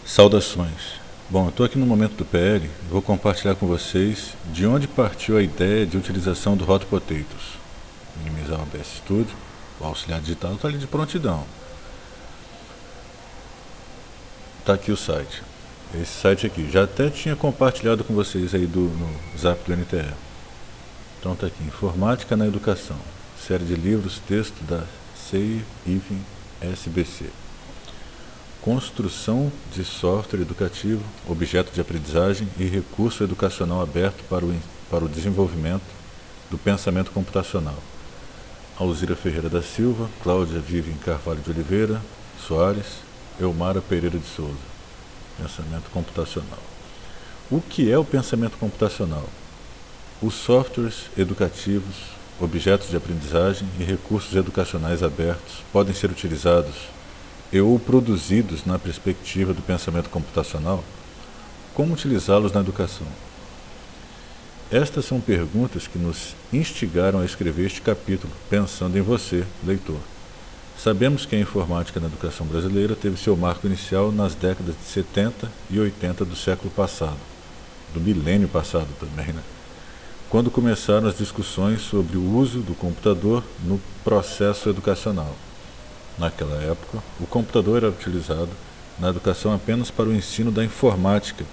Saudações. Bom, eu estou aqui no momento do PL e vou compartilhar com vocês de onde partiu a ideia de utilização do Hot Potatoes. Minimizar o OBS Studio, o auxiliar digital está ali de prontidão. Está aqui o site. Esse site aqui, já até tinha compartilhado com vocês aí no Zap do NTE. Então está aqui, Informática na Educação, série de livros, texto da CEIV-SBC. Construção de software educativo, objeto de aprendizagem e recurso educacional aberto para o desenvolvimento do pensamento computacional. Alzira Ferreira da Silva, Cláudia Vivian Carvalho de Oliveira, Soares, Elmara Pereira de Souza. Pensamento computacional. O que é o pensamento computacional? Os softwares educativos, objetos de aprendizagem e recursos educacionais abertos podem ser utilizados ou produzidos na perspectiva do pensamento computacional. Como utilizá-los na educação? Estas são perguntas que nos instigaram a escrever este capítulo, pensando em você, leitor. Sabemos que a informática na educação brasileira teve seu marco inicial nas décadas de 70 e 80 do século passado, do milênio passado também, né? Quando começaram as discussões sobre o uso do computador no processo educacional. Naquela época, o computador era utilizado na educação apenas para o ensino da informática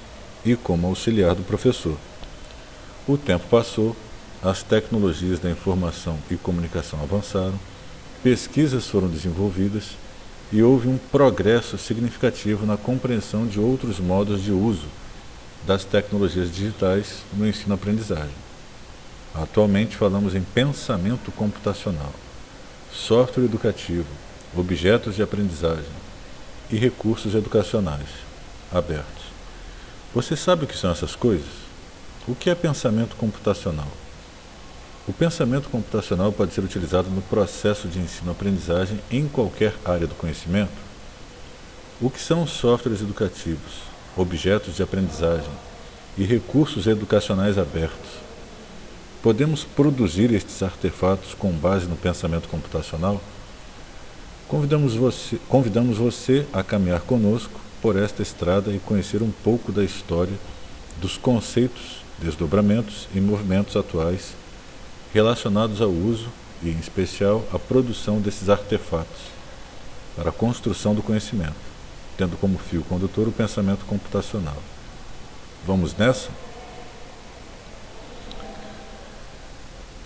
e como auxiliar do professor. O tempo passou, as tecnologias da informação e comunicação avançaram, pesquisas foram desenvolvidas e houve um progresso significativo na compreensão de outros modos de uso das tecnologias digitais no ensino-aprendizagem. Atualmente falamos em pensamento computacional, software educativo, objetos de aprendizagem e recursos educacionais abertos. Você sabe o que são essas coisas? O que é pensamento computacional? O pensamento computacional pode ser utilizado no processo de ensino-aprendizagem em qualquer área do conhecimento. O que são softwares educativos, objetos de aprendizagem e recursos educacionais abertos? Podemos produzir estes artefatos com base no pensamento computacional? Convidamos você a caminhar conosco por esta estrada e conhecer um pouco da história, dos conceitos, desdobramentos e movimentos atuais relacionados ao uso e, em especial, à produção desses artefatos para a construção do conhecimento, tendo como fio condutor o pensamento computacional. Vamos nessa?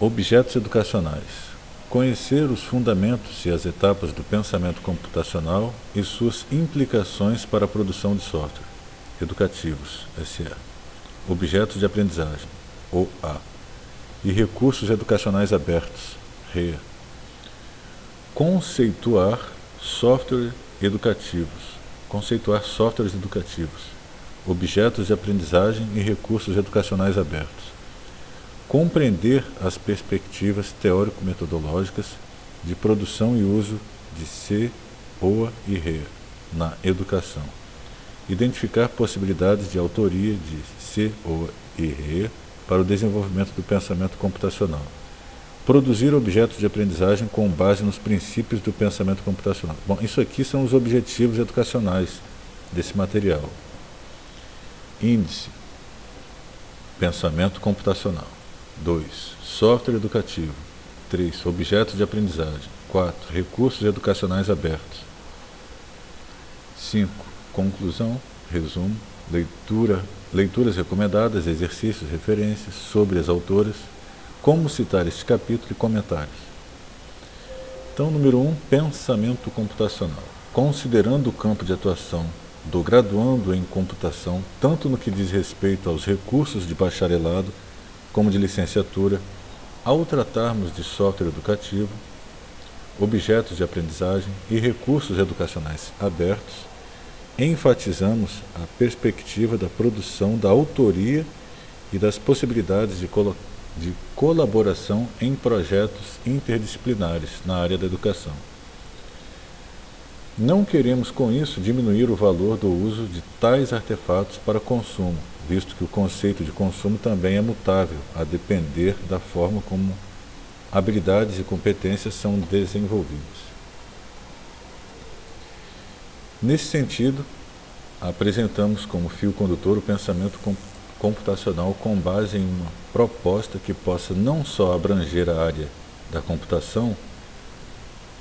Objetos educacionais. Conhecer os fundamentos e as etapas do pensamento computacional e suas implicações para a produção de software educativos, SE, objetos de aprendizagem, OA, e recursos educacionais abertos, REA. Conceituar softwares educativos, objetos de aprendizagem e recursos educacionais abertos. Compreender as perspectivas teórico-metodológicas de produção e uso de C, OA e REA na educação. Identificar possibilidades de autoria de C, OA e REA para o desenvolvimento do pensamento computacional. Produzir objetos de aprendizagem com base nos princípios do pensamento computacional. Bom, isso aqui são os objetivos educacionais desse material. Índice: pensamento computacional. 2. Software educativo. 3. Objetos de aprendizagem. 4. Recursos educacionais abertos. 5. Conclusão, resumo, leituras recomendadas, exercícios, referências sobre as autoras, como citar este capítulo e comentários. Então, número 1, pensamento computacional. Considerando o campo de atuação do graduando em computação, tanto no que diz respeito aos recursos de bacharelado, como de licenciatura, ao tratarmos de software educativo, objetos de aprendizagem e recursos educacionais abertos, enfatizamos a perspectiva da produção da autoria e das possibilidades de colaboração em projetos interdisciplinares na área da educação. Não queremos com isso diminuir o valor do uso de tais artefatos para consumo, visto que o conceito de consumo também é mutável, a depender da forma como habilidades e competências são desenvolvidas. Nesse sentido, apresentamos como fio condutor o pensamento computacional com base em uma proposta que possa não só abranger a área da computação,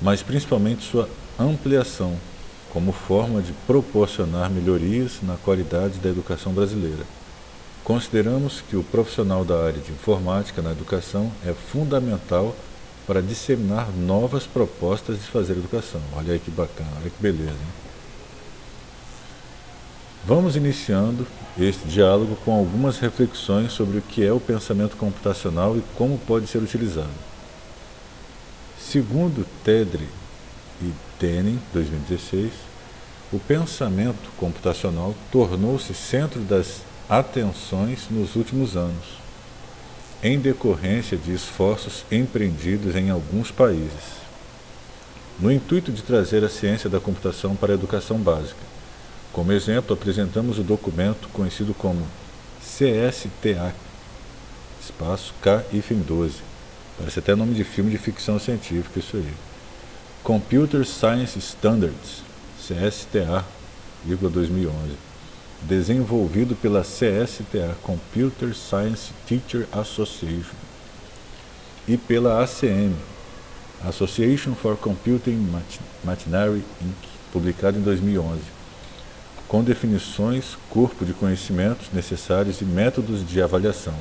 mas principalmente sua ampliação, como forma de proporcionar melhorias na qualidade da educação brasileira. Consideramos que o profissional da área de informática na educação é fundamental para disseminar novas propostas de fazer educação. Olha aí que bacana, olha que beleza, hein? Vamos iniciando este diálogo com algumas reflexões sobre o que é o pensamento computacional e como pode ser utilizado. Segundo Tedre e Tenin, 2016, o pensamento computacional tornou-se centro das atenções nos últimos anos, em decorrência de esforços empreendidos em alguns países, no intuito de trazer a ciência da computação para a educação básica. Como exemplo, apresentamos o documento conhecido como CSTA, espaço K-12, parece até nome de filme de ficção científica isso aí. Computer Science Standards, CSTA, 2011, desenvolvido pela CSTA, Computer Science Teacher Association, e pela ACM, Association for Computing Machinery, Inc., publicado em 2011, com definições, corpo de conhecimentos necessários e métodos de avaliação.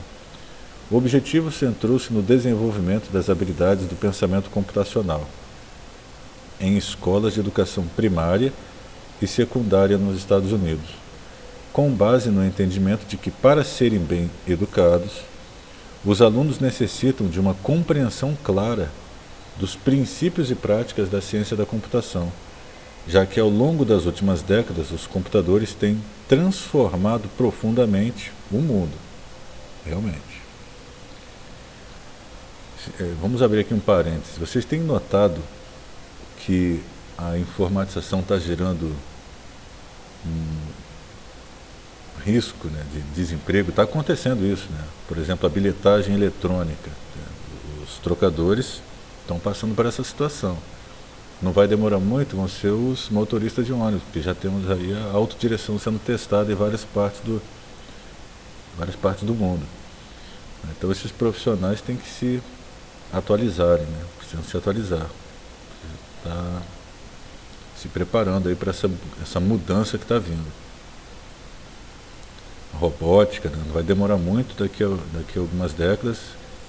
O objetivo centrou-se no desenvolvimento das habilidades do pensamento computacional em escolas de educação primária e secundária nos Estados Unidos, com base no entendimento de que, para serem bem educados, os alunos necessitam de uma compreensão clara dos princípios e práticas da ciência da computação, já que ao longo das últimas décadas os computadores têm transformado profundamente o mundo. Realmente. Vamos abrir aqui um parênteses. Vocês têm notado que a informatização está gerando um risco, né, de desemprego? Está acontecendo isso, né? Por exemplo, a bilhetagem eletrônica. Os trocadores estão passando por essa situação. Não vai demorar muito, vão ser os motoristas de ônibus, porque já temos aí a autodireção sendo testada em várias partes do mundo. Então esses profissionais têm que se atualizarem, né? Precisam se atualizar. Tá se preparando aí para essa mudança que está vindo. A robótica, né? Não vai demorar muito, daqui a algumas décadas,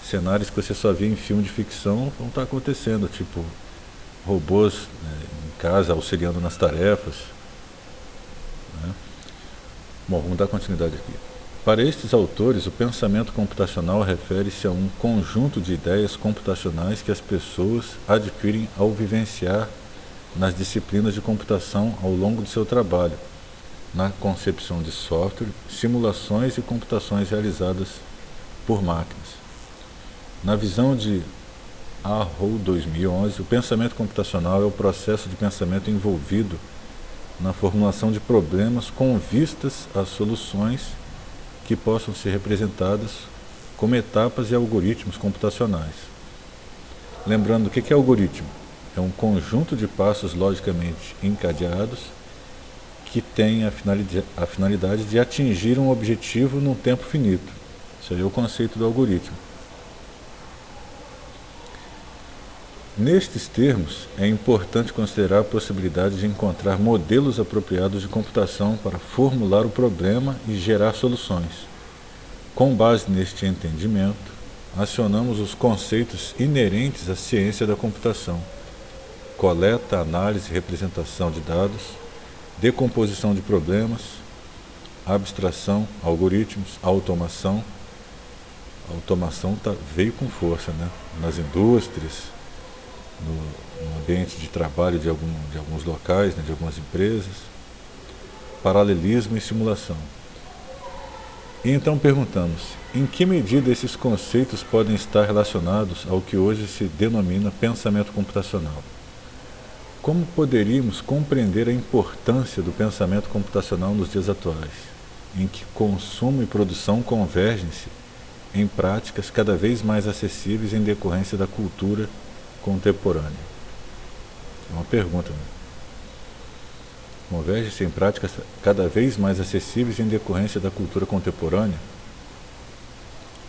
cenários que você só via em filme de ficção vão estar acontecendo, tipo robôs, né, em casa auxiliando nas tarefas, né? Bom, vamos dar continuidade aqui. Para estes autores, o pensamento computacional refere-se a um conjunto de ideias computacionais que as pessoas adquirem ao vivenciar nas disciplinas de computação ao longo do seu trabalho, na concepção de software, simulações e computações realizadas por máquinas. Na visão de Arrow 2011, o pensamento computacional é o processo de pensamento envolvido na formulação de problemas com vistas a soluções que possam ser representadas como etapas e algoritmos computacionais. Lembrando, o que é algoritmo? É um conjunto de passos logicamente encadeados que tem a finalidade de atingir um objetivo num tempo finito. Isso aí é o conceito do algoritmo. Nestes termos, é importante considerar a possibilidade de encontrar modelos apropriados de computação para formular o problema e gerar soluções. Com base neste entendimento, acionamos os conceitos inerentes à ciência da computação: coleta, análise e representação de dados, decomposição de problemas, abstração, algoritmos, automação. A automação veio com força, né? Nas indústrias, no ambiente de trabalho de alguns locais, né, de algumas empresas, paralelismo e simulação. E então perguntamos, em que medida esses conceitos podem estar relacionados ao que hoje se denomina pensamento computacional? Como poderíamos compreender a importância do pensamento computacional nos dias atuais, em que consumo e produção convergem-se em práticas cada vez mais acessíveis em decorrência da cultura contemporânea? É uma pergunta, né? converge-se em práticas cada vez mais acessíveis em decorrência da cultura contemporânea.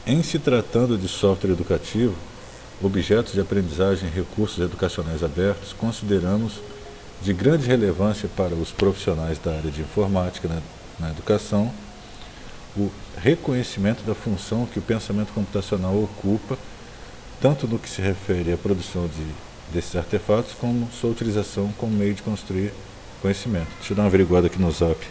Em se tratando de software educativo, objetos de aprendizagem e recursos educacionais abertos, consideramos de grande relevância para os profissionais da área de informática na educação o reconhecimento da função que o pensamento computacional ocupa, tanto no que se refere à produção desses artefatos, como sua utilização como meio de construir conhecimento. Deixa eu dar uma averiguada aqui no Zap.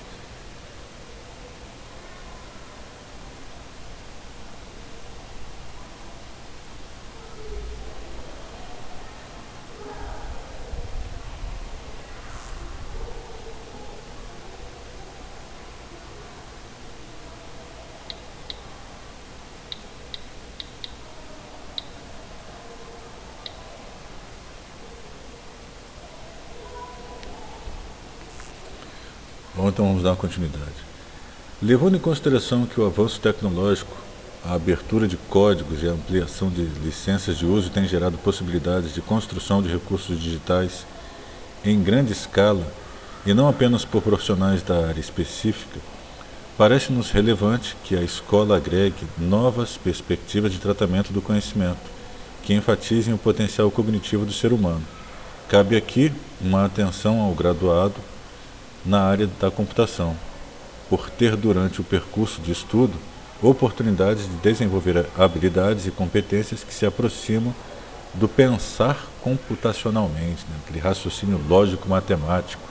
Bom, então vamos dar uma continuidade. Levando em consideração que o avanço tecnológico, a abertura de códigos e a ampliação de licenças de uso tem gerado possibilidades de construção de recursos digitais em grande escala e não apenas por profissionais da área específica, parece-nos relevante que a escola agregue novas perspectivas de tratamento do conhecimento, que enfatizem o potencial cognitivo do ser humano. Cabe aqui uma atenção ao graduado na área da computação, por ter durante o percurso de estudo oportunidades de desenvolver habilidades e competências que se aproximam do pensar computacionalmente, aquele raciocínio lógico-matemático.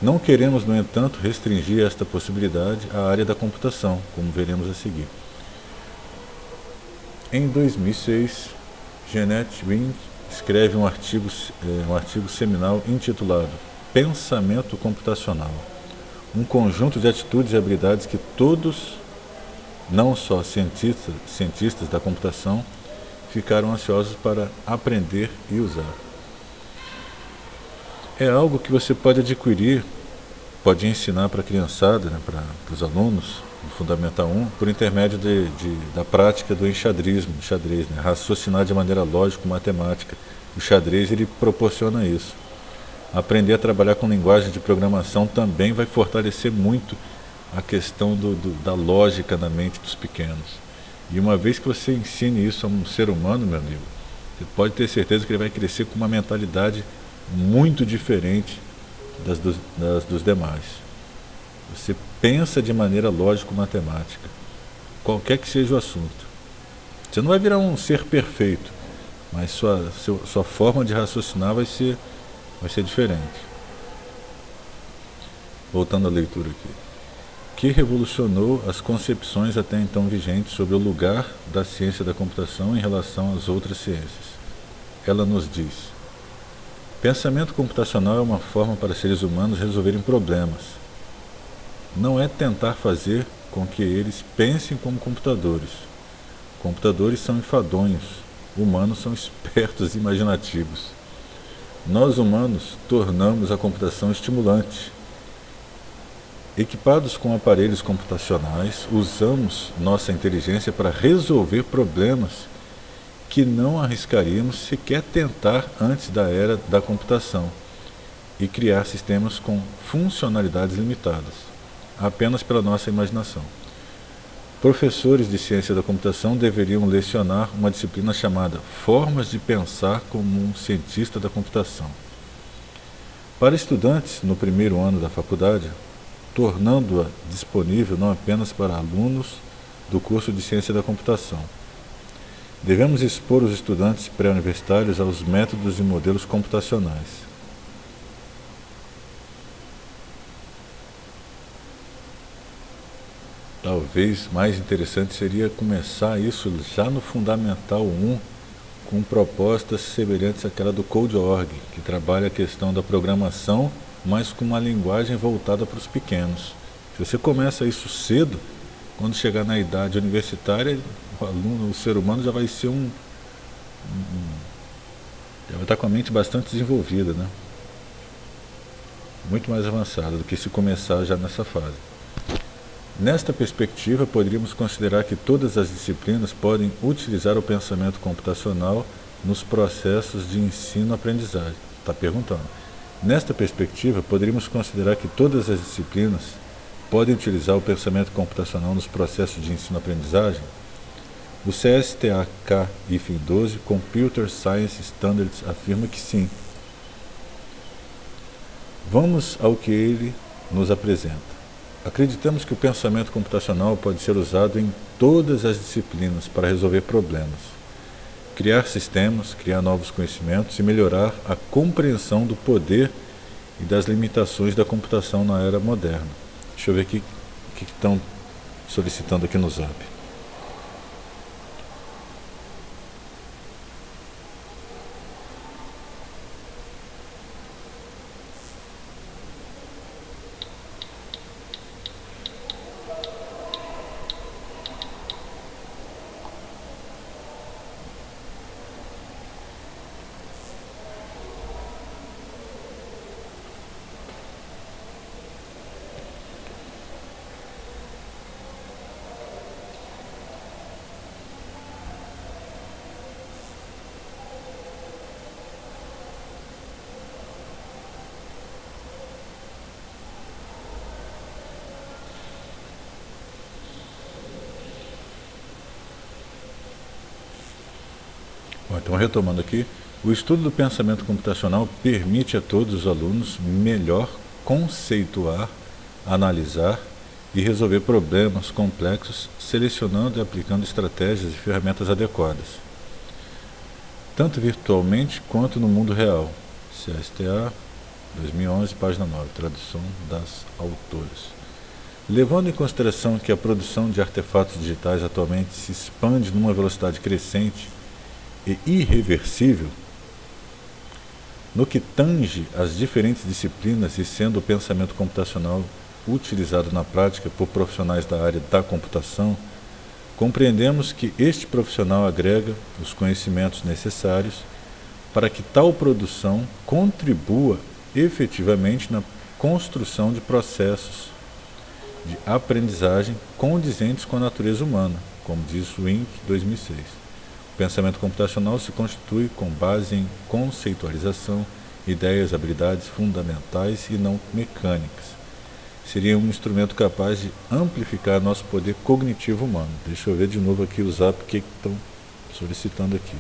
Não queremos, no entanto, restringir esta possibilidade à área da computação, como veremos a seguir. Em 2006, Jeanette Wind escreve um artigo seminal intitulado Pensamento Computacional, um conjunto de atitudes e habilidades que todos, não só cientistas da computação, ficaram ansiosos para aprender e usar. É algo que você pode adquirir, pode ensinar para a criançada, para os alunos do Fundamental 1, por intermédio da prática do xadrez, raciocinar de maneira lógico-matemática. O xadrez ele proporciona isso. Aprender a trabalhar com linguagem de programação também vai fortalecer muito a questão da lógica na mente dos pequenos. E uma vez que você ensine isso a um ser humano, meu amigo, você pode ter certeza que ele vai crescer com uma mentalidade muito diferente das dos demais. Você pensa de maneira lógico-matemática, qualquer que seja o assunto. Você não vai virar um ser perfeito, mas sua forma de raciocinar vai ser diferente. Voltando à leitura aqui. Que revolucionou as concepções até então vigentes sobre o lugar da ciência da computação em relação às outras ciências. Ela nos diz: pensamento computacional é uma forma para seres humanos resolverem problemas. Não é tentar fazer com que eles pensem como computadores. Computadores são enfadonhos, humanos são espertos e imaginativos. Nós humanos tornamos a computação estimulante. Equipados com aparelhos computacionais, usamos nossa inteligência para resolver problemas que não arriscaríamos sequer tentar antes da era da computação e criar sistemas com funcionalidades limitadas, apenas pela nossa imaginação. Professores de ciência da computação deveriam lecionar uma disciplina chamada Formas de Pensar como um Cientista da Computação. Para estudantes no primeiro ano da faculdade, tornando-a disponível não apenas para alunos do curso de Ciência da Computação. Devemos expor os estudantes pré-universitários aos métodos e modelos computacionais. Talvez mais interessante seria começar isso já no Fundamental 1, com propostas semelhantes àquela do Code.org, que trabalha a questão da programação, mas com uma linguagem voltada para os pequenos. Se você começa isso cedo, quando chegar na idade universitária, o ser humano já vai ser já vai estar com a mente bastante desenvolvida, né? Muito mais avançada do que se começar já nessa fase. Nesta perspectiva, poderíamos considerar que todas as disciplinas podem utilizar o pensamento computacional nos processos de ensino-aprendizagem. Está perguntando. Nesta perspectiva, poderíamos considerar que todas as disciplinas podem utilizar o pensamento computacional nos processos de ensino-aprendizagem. O CSTAK-12 Computer Science Standards afirma que sim. Vamos ao que ele nos apresenta. Acreditamos que o pensamento computacional pode ser usado em todas as disciplinas para resolver problemas, criar sistemas, criar novos conhecimentos e melhorar a compreensão do poder e das limitações da computação na era moderna. Deixa eu ver o que estão solicitando aqui no Zap. Bom, então, retomando aqui, o estudo do pensamento computacional permite a todos os alunos melhor conceituar, analisar e resolver problemas complexos, selecionando e aplicando estratégias e ferramentas adequadas, tanto virtualmente quanto no mundo real. CSTA, 2011, página 9, tradução das autoras. Levando em consideração que a produção de artefatos digitais atualmente se expande numa velocidade crescente e irreversível, no que tange as diferentes disciplinas e sendo o pensamento computacional utilizado na prática por profissionais da área da computação, compreendemos que este profissional agrega os conhecimentos necessários para que tal produção contribua efetivamente na construção de processos de aprendizagem condizentes com a natureza humana, como diz o Inc. 2006. O pensamento computacional se constitui com base em conceitualização, ideias, habilidades fundamentais e não mecânicas. Seria um instrumento capaz de amplificar nosso poder cognitivo humano. Deixa eu ver de novo aqui o Zap, o que estão solicitando aqui.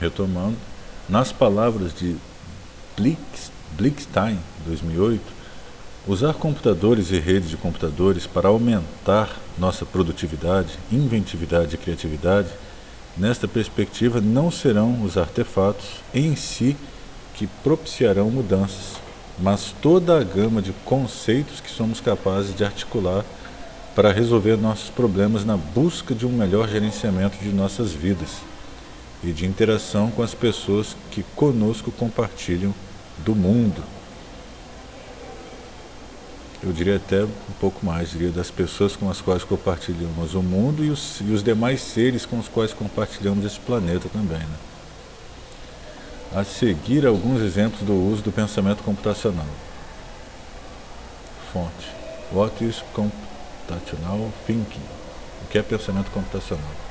Retomando, nas palavras de Blickstein, 2008, usar computadores e redes de computadores para aumentar nossa produtividade, inventividade e criatividade, nesta perspectiva não serão os artefatos em si que propiciarão mudanças, mas toda a gama de conceitos que somos capazes de articular para resolver nossos problemas na busca de um melhor gerenciamento de nossas vidas e de interação com as pessoas que conosco compartilham do mundo. Eu diria até um pouco mais, diria das pessoas com as quais compartilhamos o mundo e os demais seres com os quais compartilhamos esse planeta também, né? A seguir, alguns exemplos do uso do pensamento computacional. Fonte: What is Computational Thinking? O que é pensamento computacional?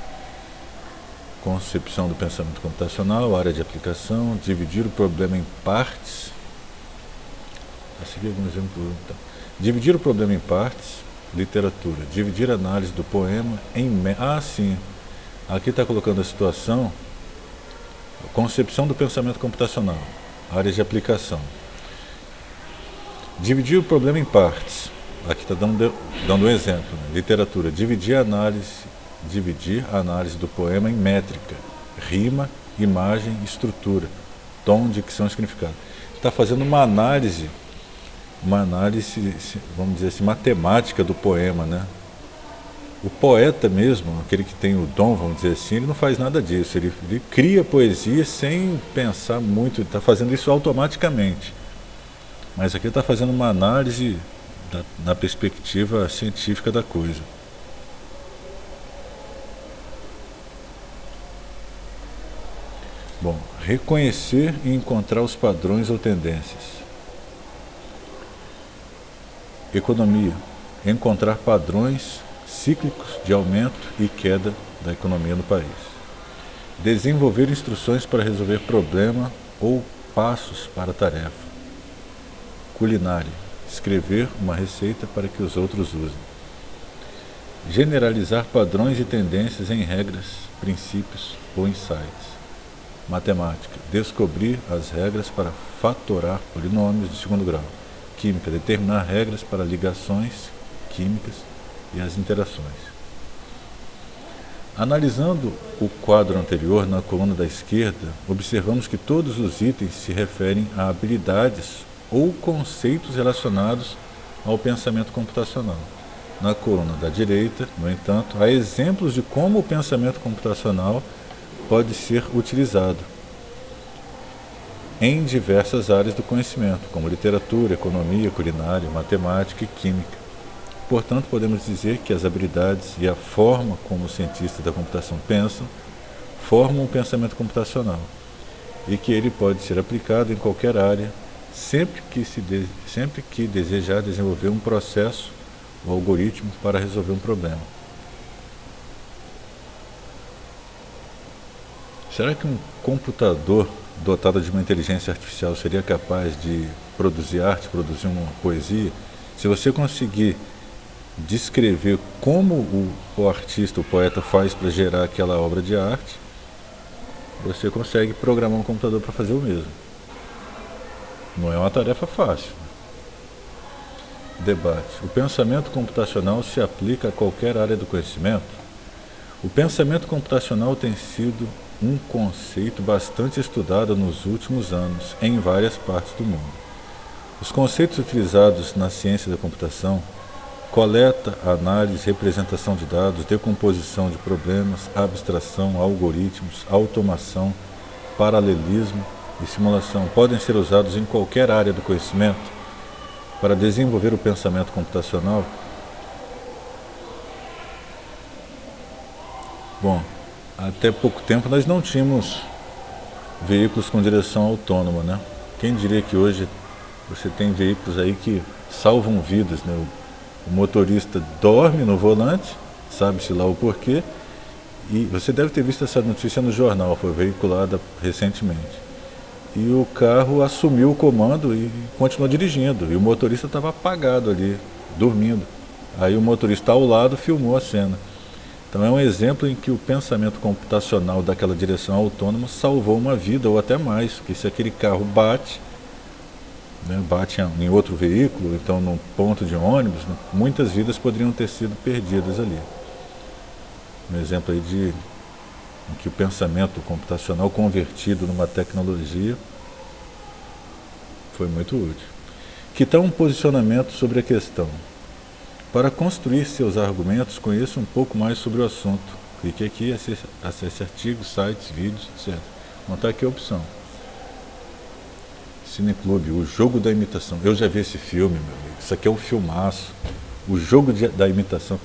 Concepção do pensamento computacional, área de aplicação, dividir o problema em partes. A seguir algum exemplo. Então. Dividir o problema em partes, literatura. Dividir a análise do poema em... sim. Aqui está colocando a situação. Concepção do pensamento computacional, área de aplicação. Dividir o problema em partes. Aqui está dando um exemplo. Né? Literatura. Dividir a análise do poema em métrica, rima, imagem, estrutura, tom, dicção e significado. Está fazendo uma análise, vamos dizer assim, matemática do poema, né? O poeta mesmo, aquele que tem o dom, vamos dizer assim, ele não faz nada disso, ele cria poesia sem pensar muito, ele está fazendo isso automaticamente. Mas aqui está fazendo uma análise na perspectiva científica da coisa. Bom, reconhecer e encontrar os padrões ou tendências. Economia. Encontrar padrões cíclicos de aumento e queda da economia no país. Desenvolver instruções para resolver problema ou passos para a tarefa. Culinária. Escrever uma receita para que os outros usem. Generalizar padrões e tendências em regras, princípios ou insights. Matemática. Descobrir as regras para fatorar polinômios de segundo grau. Química. Determinar regras para ligações químicas e as interações. Analisando o quadro anterior, na coluna da esquerda, observamos que todos os itens se referem a habilidades ou conceitos relacionados ao pensamento computacional. Na coluna da direita, no entanto, há exemplos de como o pensamento computacional pode ser utilizado em diversas áreas do conhecimento, como literatura, economia, culinária, matemática e química. Portanto, podemos dizer que as habilidades e a forma como os cientistas da computação pensam formam o pensamento computacional e que ele pode ser aplicado em qualquer área sempre que desejar desenvolver um processo ou algoritmo para resolver um problema. Será que um computador dotado de uma inteligência artificial seria capaz de produzir arte, produzir uma poesia? Se você conseguir descrever como o artista, o poeta faz para gerar aquela obra de arte, você consegue programar um computador para fazer o mesmo. Não é uma tarefa fácil. Debate. O pensamento computacional se aplica a qualquer área do conhecimento? O pensamento computacional tem sido um conceito bastante estudado nos últimos anos em várias partes do mundo. Os conceitos utilizados na ciência da computação: coleta, análise, representação de dados, decomposição de problemas, abstração, algoritmos, automação, paralelismo e simulação, podem ser usados em qualquer área do conhecimento para desenvolver o pensamento computacional. Bom, até pouco tempo nós não tínhamos veículos com direção autônoma, né? Quem diria que hoje você tem veículos aí que salvam vidas, né? O motorista dorme no volante, sabe-se lá o porquê, e você deve ter visto essa notícia no jornal, foi veiculada recentemente. E o carro assumiu o comando e continuou dirigindo, e o motorista estava apagado ali, dormindo. Aí o motorista ao lado filmou a cena. Então é um exemplo em que o pensamento computacional daquela direção autônoma salvou uma vida ou até mais, porque se aquele carro bate em outro veículo, então num ponto de ônibus, muitas vidas poderiam ter sido perdidas ali. Um exemplo aí em que o pensamento computacional convertido numa tecnologia foi muito útil. Que tal um posicionamento sobre a questão? Para construir seus argumentos, conheça um pouco mais sobre o assunto. Clique aqui, acesse artigos, sites, vídeos, etc. Vou montar aqui a opção. Cineclube, O Jogo da Imitação. Eu já vi esse filme, meu amigo. Isso aqui é um filmaço. O Jogo da Imitação.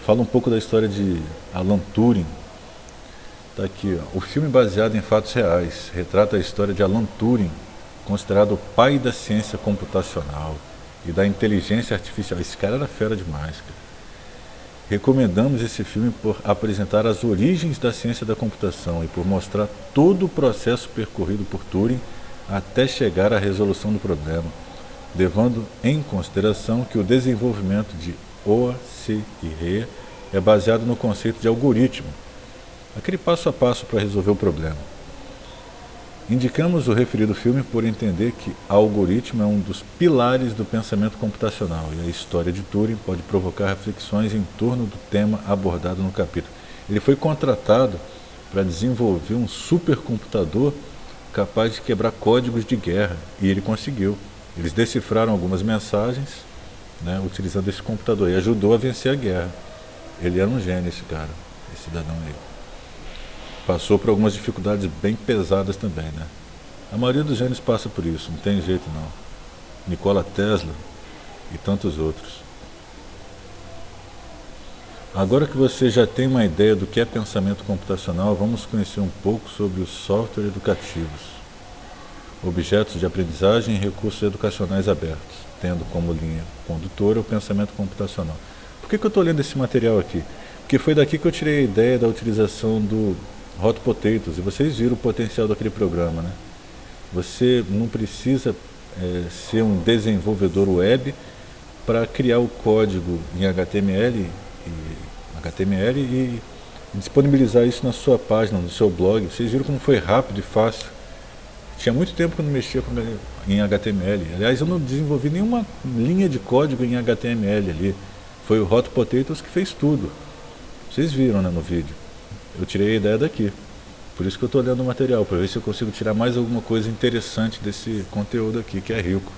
Fala um pouco da história de Alan Turing. Está aqui, ó. O filme baseado em fatos reais. Retrata a história de Alan Turing, considerado o pai da ciência computacional e da inteligência artificial. Esse cara era fera demais, cara. Recomendamos esse filme por apresentar as origens da ciência da computação e por mostrar todo o processo percorrido por Turing até chegar à resolução do problema, levando em consideração que o desenvolvimento de OA, C e RE é baseado no conceito de algoritmo, aquele passo a passo para resolver o problema. Indicamos o referido filme por entender que algoritmo é um dos pilares do pensamento computacional e a história de Turing pode provocar reflexões em torno do tema abordado no capítulo. Ele foi contratado para desenvolver um supercomputador capaz de quebrar códigos de guerra, e ele conseguiu. Eles decifraram algumas mensagens, né, utilizando esse computador, e ajudou a vencer a guerra. Ele era um gênio, esse cara, esse cidadão aí. Passou por algumas dificuldades bem pesadas também, né? A maioria dos gênios passa por isso, não tem jeito não. Nikola Tesla e tantos outros. Agora que você já tem uma ideia do que é pensamento computacional, vamos conhecer um pouco sobre os softwares educativos, objetos de aprendizagem e recursos educacionais abertos, tendo como linha condutora o pensamento computacional. Por que eu estou lendo esse material aqui? Porque foi daqui que eu tirei a ideia da utilização do Hot Potatoes, e vocês viram o potencial daquele programa, né? Você não precisa ser um desenvolvedor web para criar o código em HTML e disponibilizar isso na sua página, no seu blog. Vocês viram como foi rápido e fácil. Tinha muito tempo que eu não mexia em HTML. Aliás, eu não desenvolvi nenhuma linha de código em HTML ali. Foi o Hot Potatoes que fez tudo. Vocês viram, né, no vídeo. Eu tirei a ideia daqui. Por isso que eu estou olhando o material, para ver se eu consigo tirar mais alguma coisa interessante desse conteúdo aqui, que é rico.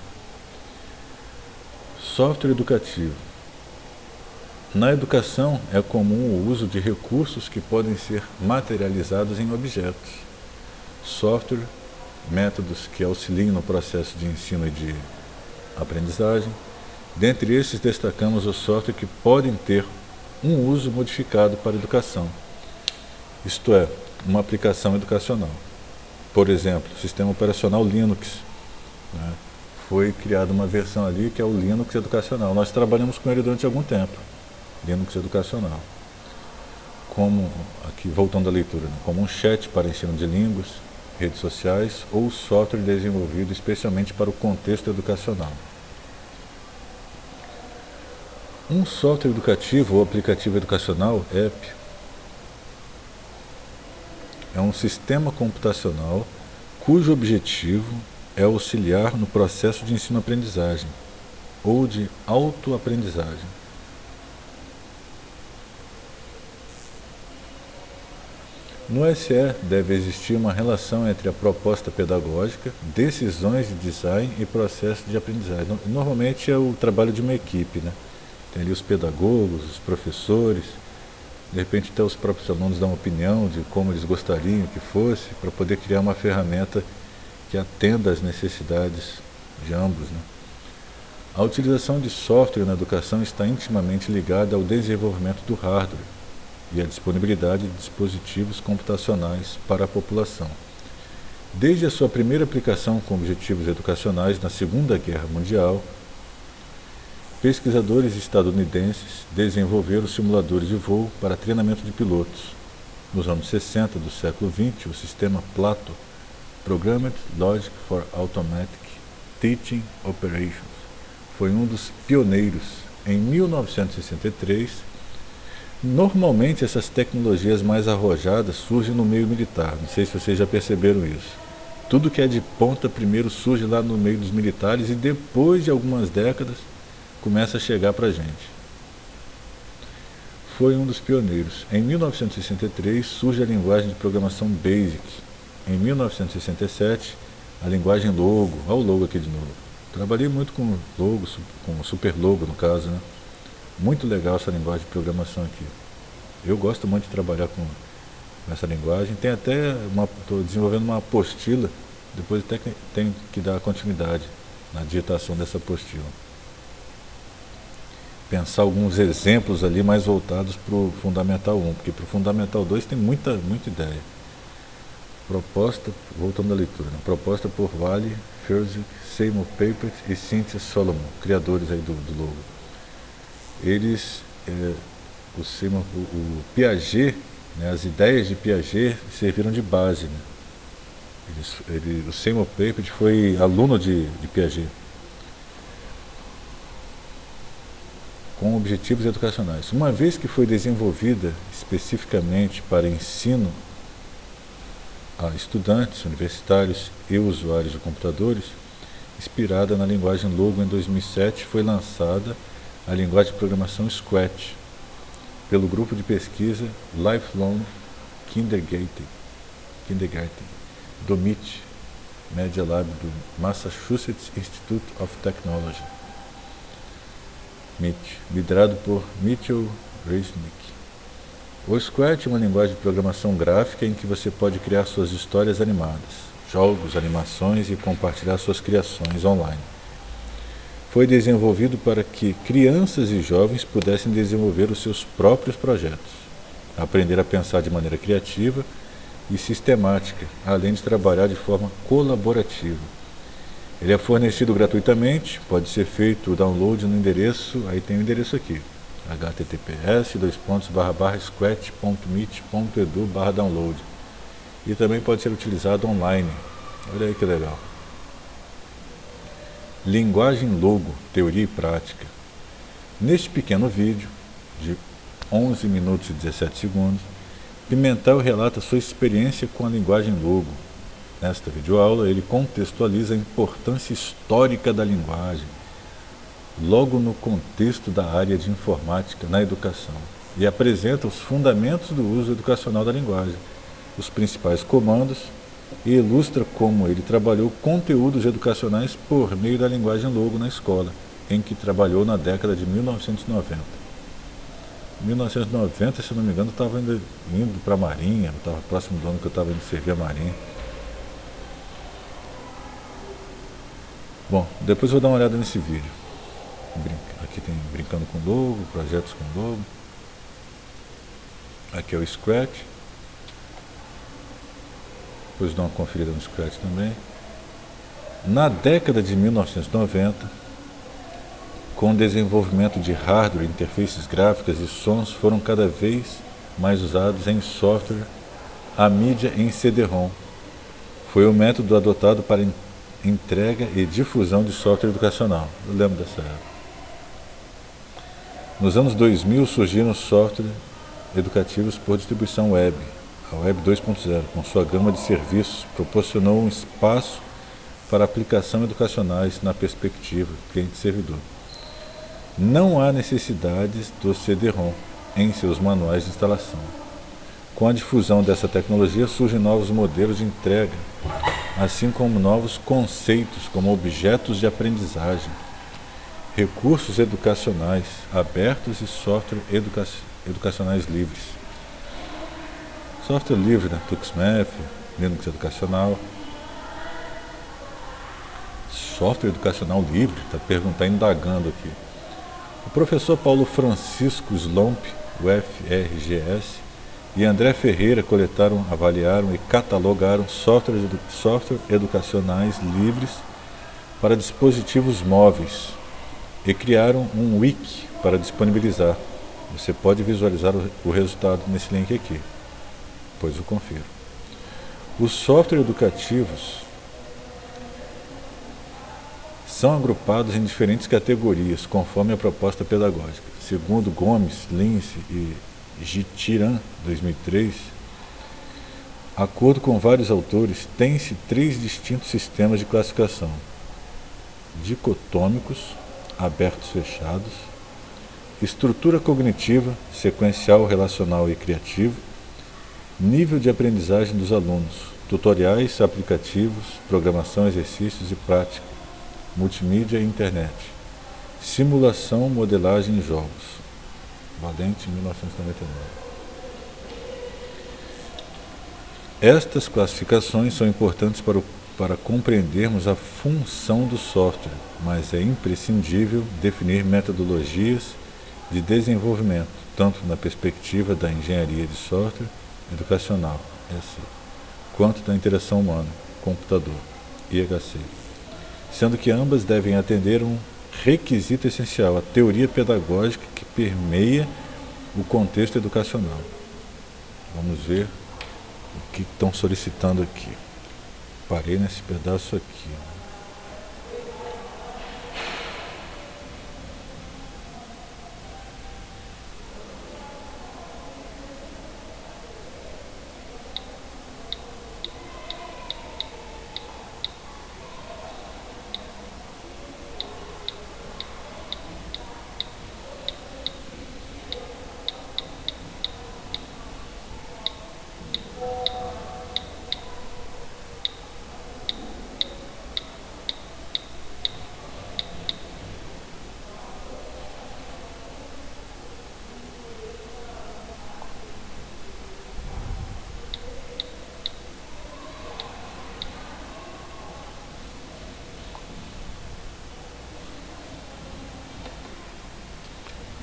Software educativo. Na educação é comum o uso de recursos que podem ser materializados em objetos. Software, métodos que auxiliam no processo de ensino e de aprendizagem. Dentre esses destacamos os softwares que podem ter um uso modificado para a educação, isto é, uma aplicação educacional. Por exemplo, o sistema operacional Linux, né? Foi criada uma versão ali que é o Linux educacional. Nós trabalhamos com ele durante algum tempo, Linux educacional. Como, aqui voltando à leitura, né? Como um chat para ensino de línguas, redes sociais ou software desenvolvido especialmente para o contexto educacional. Um software educativo ou aplicativo educacional, app, é um sistema computacional cujo objetivo é auxiliar no processo de ensino-aprendizagem ou de autoaprendizagem. No SE deve existir uma relação entre a proposta pedagógica, decisões de design e processo de aprendizagem. Normalmente é o trabalho de uma equipe, né? Tem ali os pedagogos, os professores, de repente até os próprios alunos dão uma opinião de como eles gostariam que fosse, para poder criar uma ferramenta que atenda às necessidades de ambos, né? A utilização de software na educação está intimamente ligada ao desenvolvimento do hardware e à disponibilidade de dispositivos computacionais para a população. Desde a sua primeira aplicação com objetivos educacionais na Segunda Guerra Mundial, pesquisadores estadunidenses desenvolveram simuladores de voo para treinamento de pilotos. Nos anos 60 do século XX, o sistema Plato, Programmed Logic for Automatic Teaching Operations, foi um dos pioneiros. Em 1963, normalmente essas tecnologias mais arrojadas surgem no meio militar. Não sei se vocês já perceberam isso. Tudo que é de ponta primeiro surge lá no meio dos militares e depois de algumas décadas começa a chegar para a gente. Foi um dos pioneiros. Em 1963 surge a linguagem de programação BASIC. Em 1967, a linguagem Logo. Olha o Logo aqui de novo. Trabalhei muito com Logo, com Super Logo no caso, né? Muito legal essa linguagem de programação aqui. Eu gosto muito de trabalhar com essa linguagem. Tem até estou desenvolvendo uma apostila, depois até tenho que dar continuidade na digitação dessa apostila. Pensar alguns exemplos ali mais voltados para o Fundamental 1, porque para o Fundamental 2 tem muita ideia. Proposta, voltando à leitura, né? Proposta por Wally, Furzik, Seymour Papert e Cynthia Solomon, criadores aí do Logo. Eles, o Piaget, né, as ideias de Piaget serviram de base, né? O Seymour Papert foi aluno de Piaget, com objetivos educacionais. Uma vez que foi desenvolvida especificamente para ensino a estudantes, universitários e usuários de computadores, inspirada na linguagem Logo, em 2007 foi lançada a linguagem de programação Scratch pelo grupo de pesquisa Lifelong Kindergarten do MIT, Media Lab do Massachusetts Institute of Technology, MIT, liderado por Mitchell Resnick. O Scratch é uma linguagem de programação gráfica em que você pode criar suas histórias animadas, jogos, animações e compartilhar suas criações online. foi desenvolvido para que crianças e jovens pudessem desenvolver os seus próprios projetos, aprender a pensar de maneira criativa e sistemática, além de trabalhar de forma colaborativa. Ele é fornecido gratuitamente, pode ser feito o download no endereço, aí tem o endereço aqui, https://scratch.meet.edu/download. E também pode ser utilizado online. Olha aí que legal. Linguagem Logo, Teoria e Prática. Neste pequeno vídeo, de 11 minutos e 17 segundos, Pimentel relata sua experiência com a linguagem Logo. Nesta videoaula, ele contextualiza a importância histórica da linguagem, logo no contexto da área de informática na educação, e apresenta os fundamentos do uso educacional da linguagem, os principais comandos, e ilustra como ele trabalhou conteúdos educacionais por meio da linguagem Logo na escola, em que trabalhou na década de 1990. Em 1990, se não me engano, eu estava indo para a Marinha, estava próximo do ano que eu estava indo servir a Marinha. Bom, depois eu vou dar uma olhada nesse vídeo. Aqui tem Brincando com Logo, Projetos com Logo. Aqui é o Scratch. Depois dou uma conferida no Scratch também. Na década de 1990, com o desenvolvimento de hardware, interfaces gráficas e sons foram cada vez mais usados em software, a mídia em CD-ROM. Foi o método adotado para entrega e difusão de software educacional. Eu lembro dessa época. Nos anos 2000 surgiram softwares educativos por distribuição web. A Web 2.0, com sua gama de serviços, proporcionou um espaço para aplicações educacionais na perspectiva cliente-servidor. Não há necessidades do CD-ROM em seus manuais de instalação. Com a difusão dessa tecnologia surgem novos modelos de entrega, assim como novos conceitos como objetos de aprendizagem, recursos educacionais abertos e software educacionais livres. Software livre, né? TuxMath, Linux Educacional. Software educacional livre, está indagando aqui. O professor Paulo Francisco Slomp, UFRGS, e André Ferreira coletaram, avaliaram e catalogaram software educacionais livres para dispositivos móveis e criaram um wiki para disponibilizar. Você pode visualizar o resultado nesse link aqui. Depois eu confiro. Os softwares educativos são agrupados em diferentes categorias, conforme a proposta pedagógica. Segundo Gomes, Lince e Gitiran, 2003, de acordo com vários autores, tem-se 3 distintos sistemas de classificação: dicotômicos, abertos-fechados, estrutura cognitiva, sequencial, relacional e criativo, nível de aprendizagem dos alunos, tutoriais, aplicativos, programação, exercícios e prática, multimídia e internet, simulação, modelagem e jogos. Valente, 1999. Estas classificações são importantes para compreendermos a função do software, mas é imprescindível definir metodologias de desenvolvimento, tanto na perspectiva da engenharia de software educacional, ESI, quanto da interação humana, computador, IHC, sendo que ambas devem atender um requisito essencial, a teoria pedagógica que permeia o contexto educacional. Vamos ver o que estão solicitando aqui. Parei nesse pedaço aqui.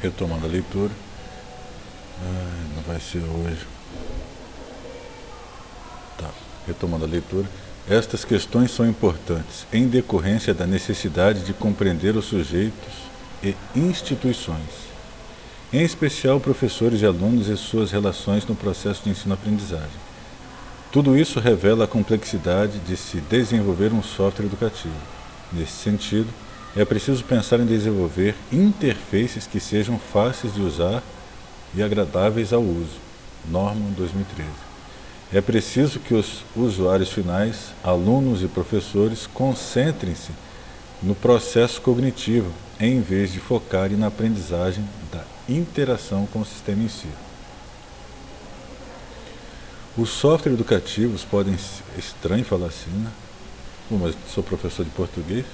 retomando a leitura. Não vai ser hoje. Tá, retomando a leitura. Estas questões são importantes em decorrência da necessidade de compreender os sujeitos e instituições, em especial professores e alunos e suas relações no processo de ensino-aprendizagem. Tudo isso revela a complexidade de se desenvolver um software educativo. Nesse sentido, é preciso pensar em desenvolver interfaces que sejam fáceis de usar e agradáveis ao uso. Norman, 2013. É preciso que os usuários finais, alunos e professores, concentrem-se no processo cognitivo, em vez de focarem na aprendizagem da interação com o sistema em si. Os softwares educativos podem... Estranho falar assim, né? Mas sou professor de português.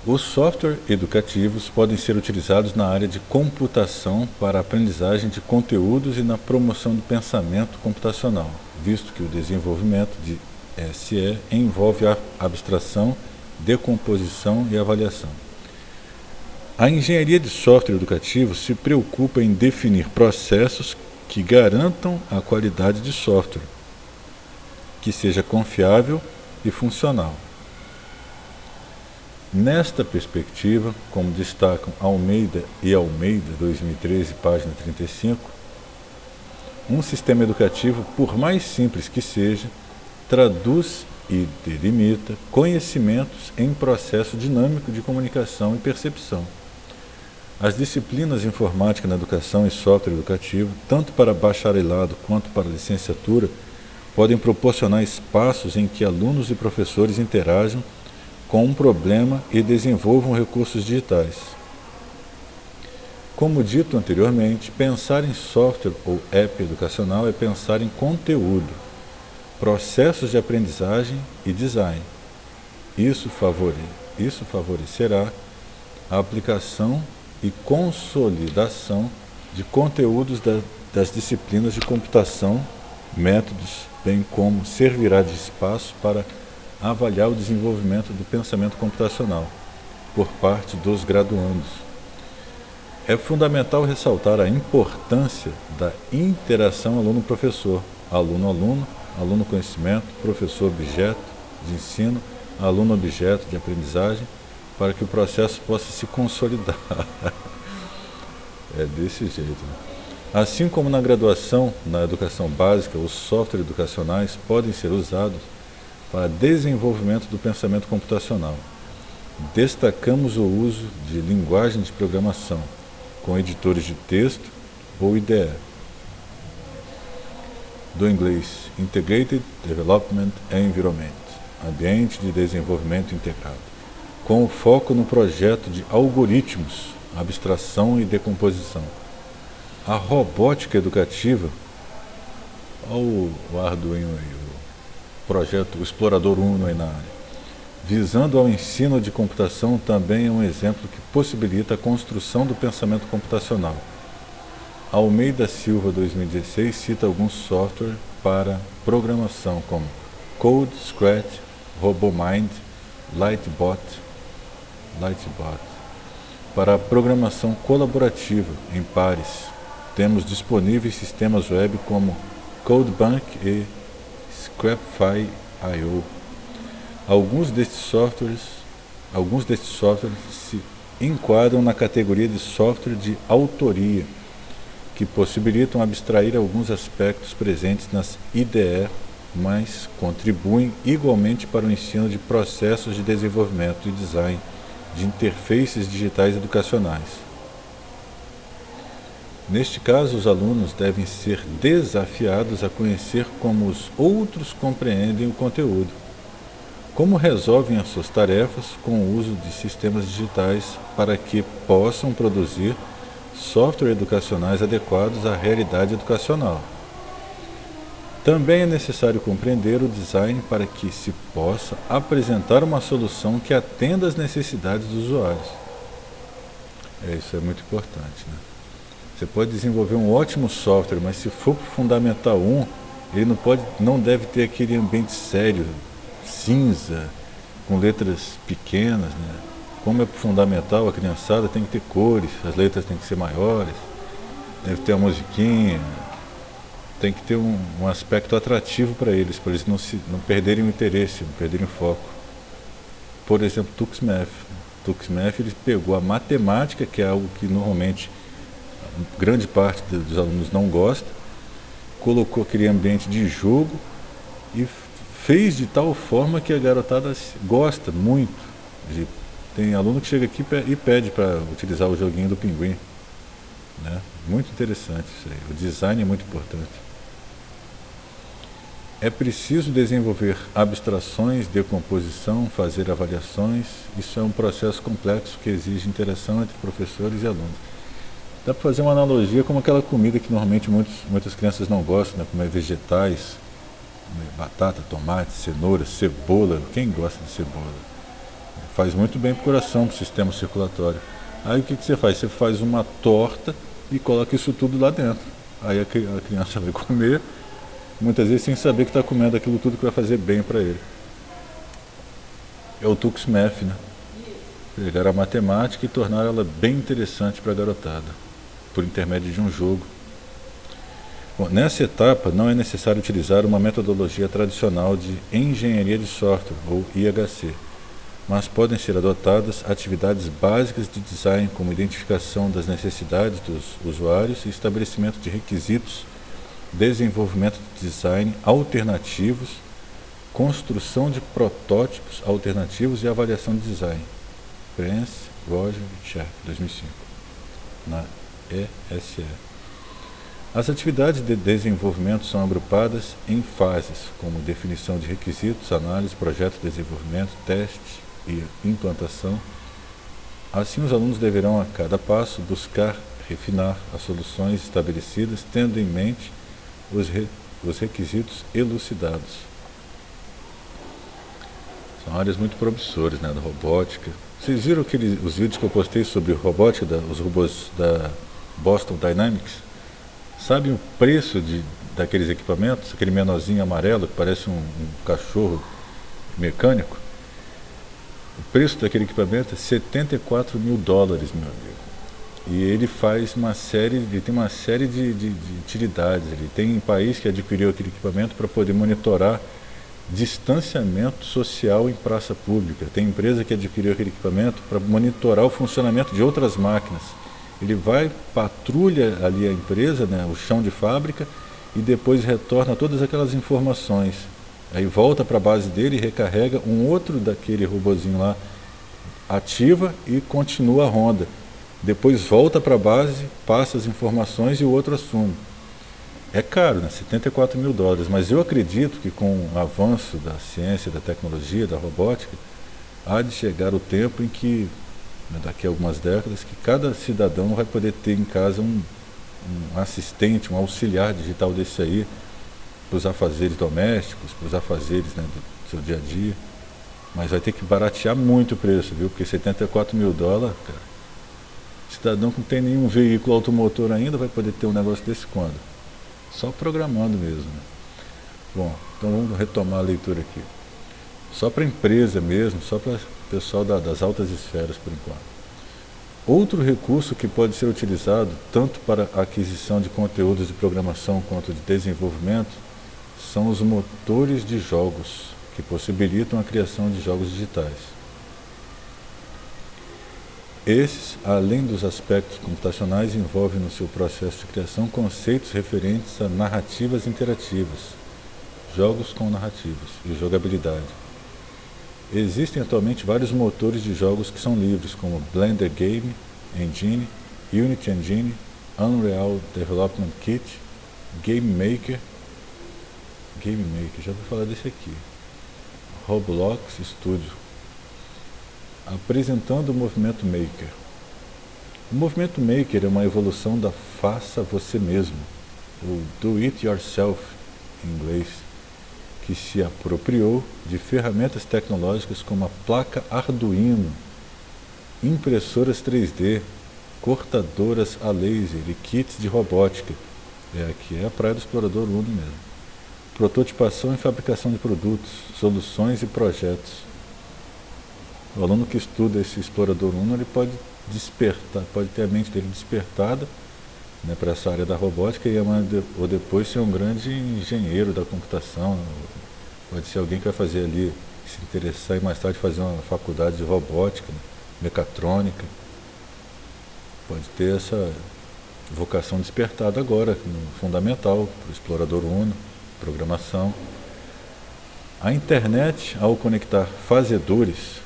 Os softwares educativos podem ser utilizados na área de computação para a aprendizagem de conteúdos e na promoção do pensamento computacional, visto que o desenvolvimento de SE envolve a abstração, decomposição e avaliação. A engenharia de software educativo se preocupa em definir processos que garantam a qualidade de software, que seja confiável e funcional. Nesta perspectiva, como destacam Almeida e Almeida, 2013, página 35, um sistema educativo, por mais simples que seja, traduz e delimita conhecimentos em processo dinâmico de comunicação e percepção. As disciplinas de informática na educação e software educativo, tanto para bacharelado quanto para licenciatura, podem proporcionar espaços em que alunos e professores interajam com um problema e desenvolvam recursos digitais. Como dito anteriormente, pensar em software ou app educacional é pensar em conteúdo, processos de aprendizagem e design. Isso favorecerá a aplicação e consolidação de conteúdos das disciplinas de computação, métodos, bem como servirá de espaço para avaliar o desenvolvimento do pensamento computacional por parte dos graduandos. É fundamental ressaltar a importância da interação aluno-professor, aluno-aluno, aluno-conhecimento, professor-objeto de ensino, aluno-objeto de aprendizagem, para que o processo possa se consolidar. É desse jeito, né? Assim como na graduação, na educação básica, os softwares educacionais podem ser usados para desenvolvimento do pensamento computacional. Destacamos o uso de linguagem de programação, com editores de texto ou IDE. Do inglês Integrated Development Environment, ambiente de desenvolvimento integrado, com o foco no projeto de algoritmos, abstração e decomposição. A robótica educativa, olha o Arduino aí, o projeto o Explorador Uno aí na área, visando ao ensino de computação, também é um exemplo que possibilita a construção do pensamento computacional. Almeida Silva, 2016, cita alguns softwares para programação, como Code, Scratch, RoboMind, Lightbot. Para a programação colaborativa em pares, temos disponíveis sistemas web como CodeBank e Scrapify.io. Alguns destes softwares se enquadram na categoria de software de autoria, que possibilitam abstrair alguns aspectos presentes nas IDE, mas contribuem igualmente para o ensino de processos de desenvolvimento e design de interfaces digitais educacionais. Neste caso, os alunos devem ser desafiados a conhecer como os outros compreendem o conteúdo, como resolvem as suas tarefas com o uso de sistemas digitais para que possam produzir software educacionais adequados à realidade educacional. Também é necessário compreender o design para que se possa apresentar uma solução que atenda às necessidades dos usuários. Isso é muito importante, né? Você pode desenvolver um ótimo software, mas se for para o Fundamental 1, ele não deve ter aquele ambiente sério, cinza, com letras pequenas, né? como é fundamental, a criançada tem que ter cores, as letras têm que ser maiores, deve ter uma musiquinha, tem que ter um aspecto atrativo para eles não perderem o interesse, não perderem o foco. Por exemplo, TuxMath. TuxMath, ele pegou a matemática, que é algo que normalmente grande parte dos alunos não gosta, colocou aquele ambiente de jogo e fez de tal forma que a garotada gosta muito. Tem aluno que chega aqui e pede para utilizar o joguinho do pinguim, né? Muito interessante isso aí. O design é muito importante. É preciso desenvolver abstrações, decomposição, fazer avaliações. Isso é um processo complexo que exige interação entre professores e alunos. Dá para fazer uma analogia com aquela comida que normalmente muitas crianças não gostam, né? Comer vegetais, comer batata, tomate, cenoura, cebola. Quem gosta de cebola? Faz muito bem para o coração, para o sistema circulatório. Aí o que você faz? Você faz uma torta e coloca isso tudo lá dentro. Aí a criança vai comer, muitas vezes sem saber que está comendo aquilo tudo que vai fazer bem para ele. É o TuxMath, né? Pegar a matemática e tornar ela bem interessante para a garotada, por intermédio de um jogo. Bom, nessa etapa não é necessário utilizar uma metodologia tradicional de engenharia de software, ou IHC, mas podem ser adotadas atividades básicas de design, como identificação das necessidades dos usuários e estabelecimento de requisitos, desenvolvimento de design alternativos, construção de protótipos alternativos e avaliação de design. Prince, Roger e Sharp, 2005, na ESE. As atividades de desenvolvimento são agrupadas em fases, como definição de requisitos, análise, projeto de desenvolvimento, teste e implantação. Assim, os alunos deverão, a cada passo, buscar refinar as soluções estabelecidas, tendo em mente os requisitos elucidados. São áreas muito promissoras, né, da robótica. Vocês viram os vídeos que eu postei sobre robótica, os robôs da Boston Dynamics? Sabem o preço daqueles equipamentos? Aquele menorzinho amarelo que parece um cachorro mecânico? O preço daquele equipamento é $74 mil, meu amigo. E ele faz tem uma série de utilidades. Ele tem um país que adquiriu aquele equipamento para poder monitorar distanciamento social em praça pública. Tem empresa que adquiriu aquele equipamento para monitorar o funcionamento de outras máquinas. Ele vai, patrulha ali a empresa, né, o chão de fábrica, e depois retorna todas aquelas informações. Aí volta para a base dele e recarrega um outro daquele robozinho lá, ativa e continua a ronda. Depois volta para a base, passa as informações e o outro assume. É caro, né? $74 mil, mas eu acredito que com o avanço da ciência, da tecnologia, da robótica, há de chegar o tempo em que, daqui a algumas décadas, que cada cidadão vai poder ter em casa um assistente, um auxiliar digital desse aí, para os afazeres domésticos, para os afazeres, né, do seu dia a dia. Mas vai ter que baratear muito o preço, viu? Porque $74 mil, cara, cidadão que não tem nenhum veículo automotor ainda vai poder ter um negócio desse quando? Só programando mesmo, né? Bom, então vamos retomar a leitura aqui. Só para empresa mesmo, só para o pessoal das altas esferas por enquanto. Outro recurso que pode ser utilizado tanto para a aquisição de conteúdos de programação quanto de desenvolvimento são os motores de jogos, que possibilitam a criação de jogos digitais. Esses, além dos aspectos computacionais, envolvem no seu processo de criação conceitos referentes a narrativas interativas, jogos com narrativas e jogabilidade. Existem atualmente vários motores de jogos que são livres, como Blender Game Engine, Unity Engine, Unreal Development Kit, Game Maker, já vou falar desse aqui, Roblox Studio. Apresentando o movimento Maker. O movimento Maker é uma evolução da faça você mesmo, ou do it yourself em inglês, que se apropriou de ferramentas tecnológicas como a placa Arduino, impressoras 3D, cortadoras a laser e kits de robótica. Aqui é a praia do explorador Uno mesmo. Prototipação e fabricação de produtos, soluções e projetos. O aluno que estuda esse explorador 1, ele pode despertar, pode ter a mente dele despertada, né, para essa área da robótica ou depois ser um grande engenheiro da computação. Pode ser alguém que vai fazer ali, se interessar e mais tarde fazer uma faculdade de robótica, né, mecatrônica. Pode ter essa vocação despertada agora, no fundamental, para o explorador Uno, programação. A internet, ao conectar fazedores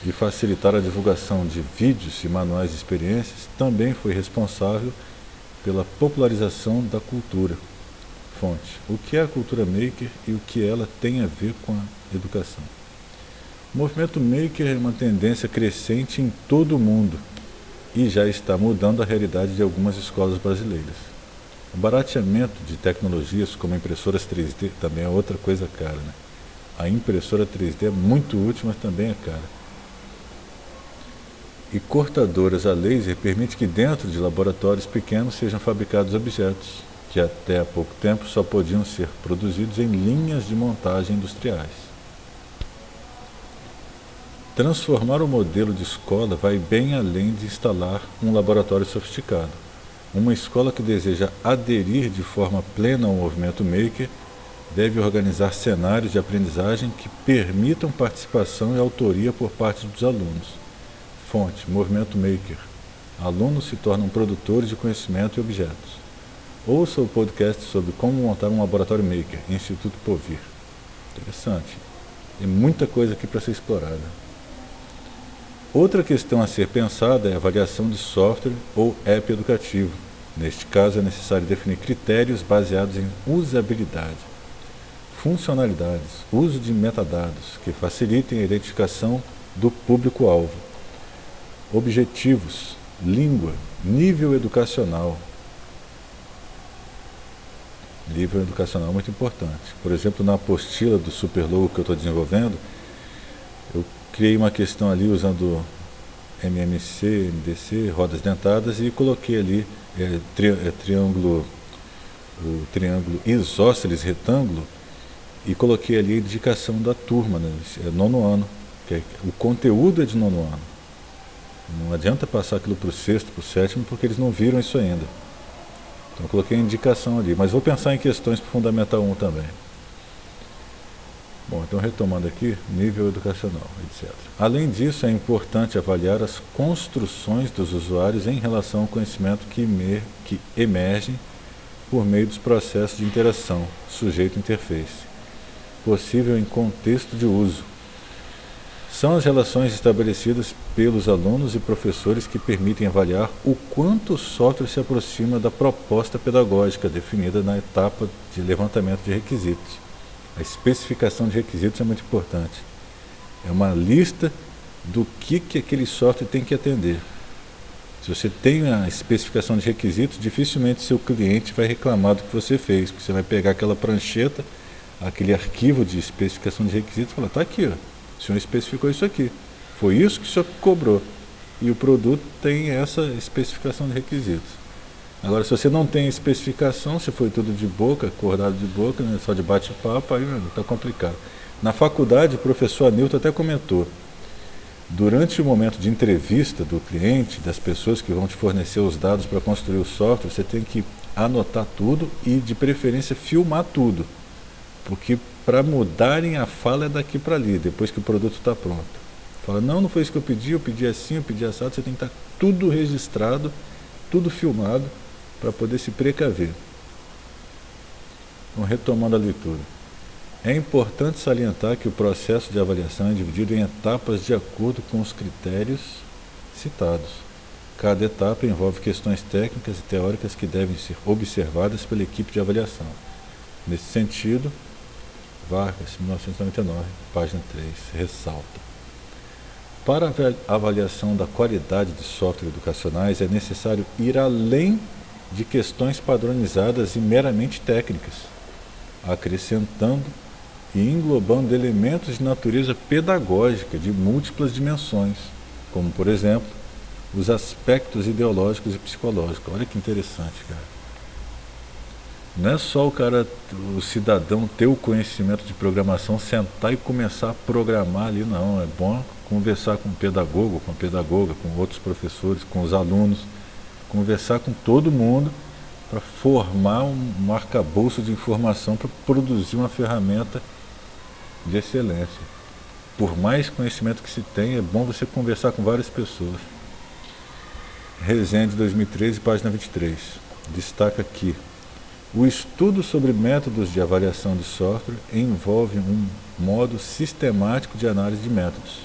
e facilitar a divulgação de vídeos e manuais de experiências, também foi responsável pela popularização da cultura. Fonte: o que é a cultura maker e o que ela tem a ver com a educação? O movimento maker é uma tendência crescente em todo o mundo e já está mudando a realidade de algumas escolas brasileiras. O barateamento de tecnologias como impressoras 3D também é outra coisa cara, né? A impressora 3D é muito útil, mas também é cara. E cortadoras a laser permite que dentro de laboratórios pequenos sejam fabricados objetos que até há pouco tempo só podiam ser produzidos em linhas de montagem industriais. Transformar o modelo de escola vai bem além de instalar um laboratório sofisticado. Uma escola que deseja aderir de forma plena ao movimento maker deve organizar cenários de aprendizagem que permitam participação e autoria por parte dos alunos. Fonte: Movimento Maker. Alunos se tornam produtores de conhecimento e objetos. Ouça o podcast sobre como montar um laboratório maker, Instituto Povir. Interessante. Tem muita coisa aqui para ser explorada. Outra questão a ser pensada é a avaliação de software ou app educativo. Neste caso, é necessário definir critérios baseados em usabilidade, funcionalidades, uso de metadados que facilitem a identificação do público-alvo, objetivos, língua, nível educacional. Nível educacional é muito importante. Por exemplo, na apostila do Superlogo que eu estou desenvolvendo, eu criei uma questão ali usando MMC, MDC, rodas dentadas e coloquei ali o triângulo isósceles retângulo e coloquei ali a indicação da turma, né? É nono ano, o conteúdo é de nono ano. Não adianta passar aquilo para o sexto, para o sétimo, porque eles não viram isso ainda. Então eu coloquei a indicação ali, mas vou pensar em questões para o Fundamental 1 também. Bom, então retomando aqui, nível educacional, etc. Além disso, é importante avaliar as construções dos usuários em relação ao conhecimento que emergem por meio dos processos de interação, sujeito-interface, possível em contexto de uso. São as relações estabelecidas pelos alunos e professores que permitem avaliar o quanto o software se aproxima da proposta pedagógica definida na etapa de levantamento de requisitos. A especificação de requisitos é muito importante. É uma lista do que aquele software tem que atender. Se você tem a especificação de requisitos, dificilmente seu cliente vai reclamar do que você fez, porque você vai pegar aquela prancheta, aquele arquivo de especificação de requisitos e falar: está aqui, ó, o senhor especificou isso aqui, foi isso que o senhor cobrou. E o produto tem essa especificação de requisitos. Agora, se você não tem especificação, se foi tudo de boca, acordado de boca, né, só de bate-papo, aí está complicado. Na faculdade, o professor Anilton até comentou, durante o momento de entrevista do cliente, das pessoas que vão te fornecer os dados para construir o software, você tem que anotar tudo e, de preferência, filmar tudo. Porque para mudarem a fala é daqui para ali, depois que o produto está pronto. Fala: não foi isso que eu pedi assim, eu pedi assado. Você tem que estar tudo registrado, tudo filmado, para poder se precaver. Então, retomando a leitura. É importante salientar que o processo de avaliação é dividido em etapas de acordo com os critérios citados. Cada etapa envolve questões técnicas e teóricas que devem ser observadas pela equipe de avaliação. Nesse sentido, Vargas, 1999, página 3, ressalta: para a avaliação da qualidade de software educacionais é necessário ir além de questões padronizadas e meramente técnicas, acrescentando e englobando elementos de natureza pedagógica de múltiplas dimensões, como, por exemplo, os aspectos ideológicos e psicológicos. Olha que interessante, cara. Não é só o cidadão ter o conhecimento de programação, sentar e começar a programar ali, não. É bom conversar com o pedagogo, com a pedagoga, com outros professores, com os alunos, conversar com todo mundo para formar um arcabouço de informação para produzir uma ferramenta de excelência. Por mais conhecimento que se tenha, é bom você conversar com várias pessoas. Resende 2013, página 23. Destaca aqui: o estudo sobre métodos de avaliação de software envolve um modo sistemático de análise de métodos,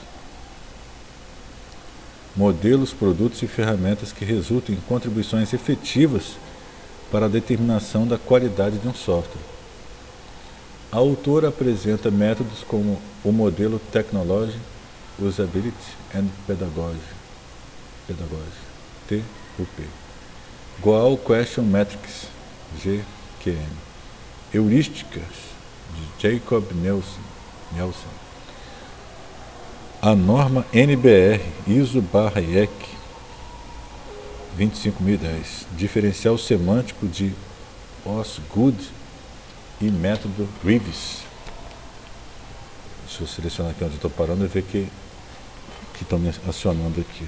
modelos, produtos e ferramentas que resultam em contribuições efetivas para a determinação da qualidade de um software. A autora apresenta métodos como o modelo Technology, Usability and Pedagogy, TUP, Goal Question Metrics, GQM, heurísticas, de Jacob Nelson, a norma NBR ISO/IEC 25010, diferencial semântico de Osgood e método Reeves. Deixa eu selecionar aqui onde eu estou parando e ver que estão me acionando aqui.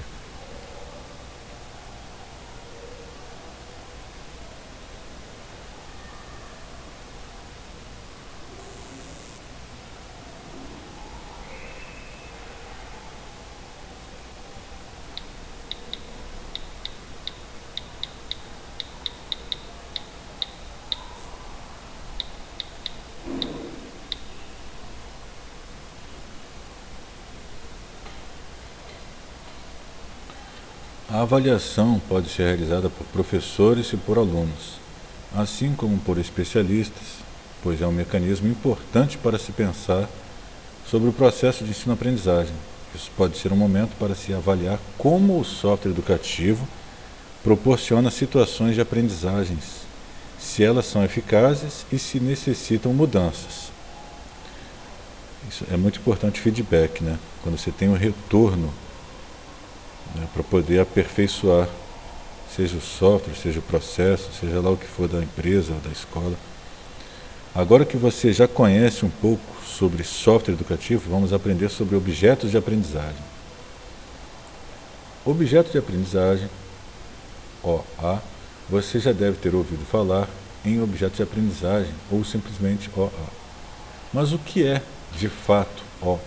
A avaliação pode ser realizada por professores e por alunos, assim como por especialistas, pois é um mecanismo importante para se pensar sobre o processo de ensino-aprendizagem. Isso pode ser um momento para se avaliar como o software educativo proporciona situações de aprendizagens, se elas são eficazes e se necessitam mudanças. Isso é muito importante, feedback, né? Quando você tem um retorno, para poder aperfeiçoar, seja o software, seja o processo, seja lá o que for da empresa ou da escola. Agora que você já conhece um pouco sobre software educativo, vamos aprender sobre objetos de aprendizagem. Objetos de aprendizagem, OA, você já deve ter ouvido falar em objetos de aprendizagem ou simplesmente OA. Mas o que é, de fato, OA?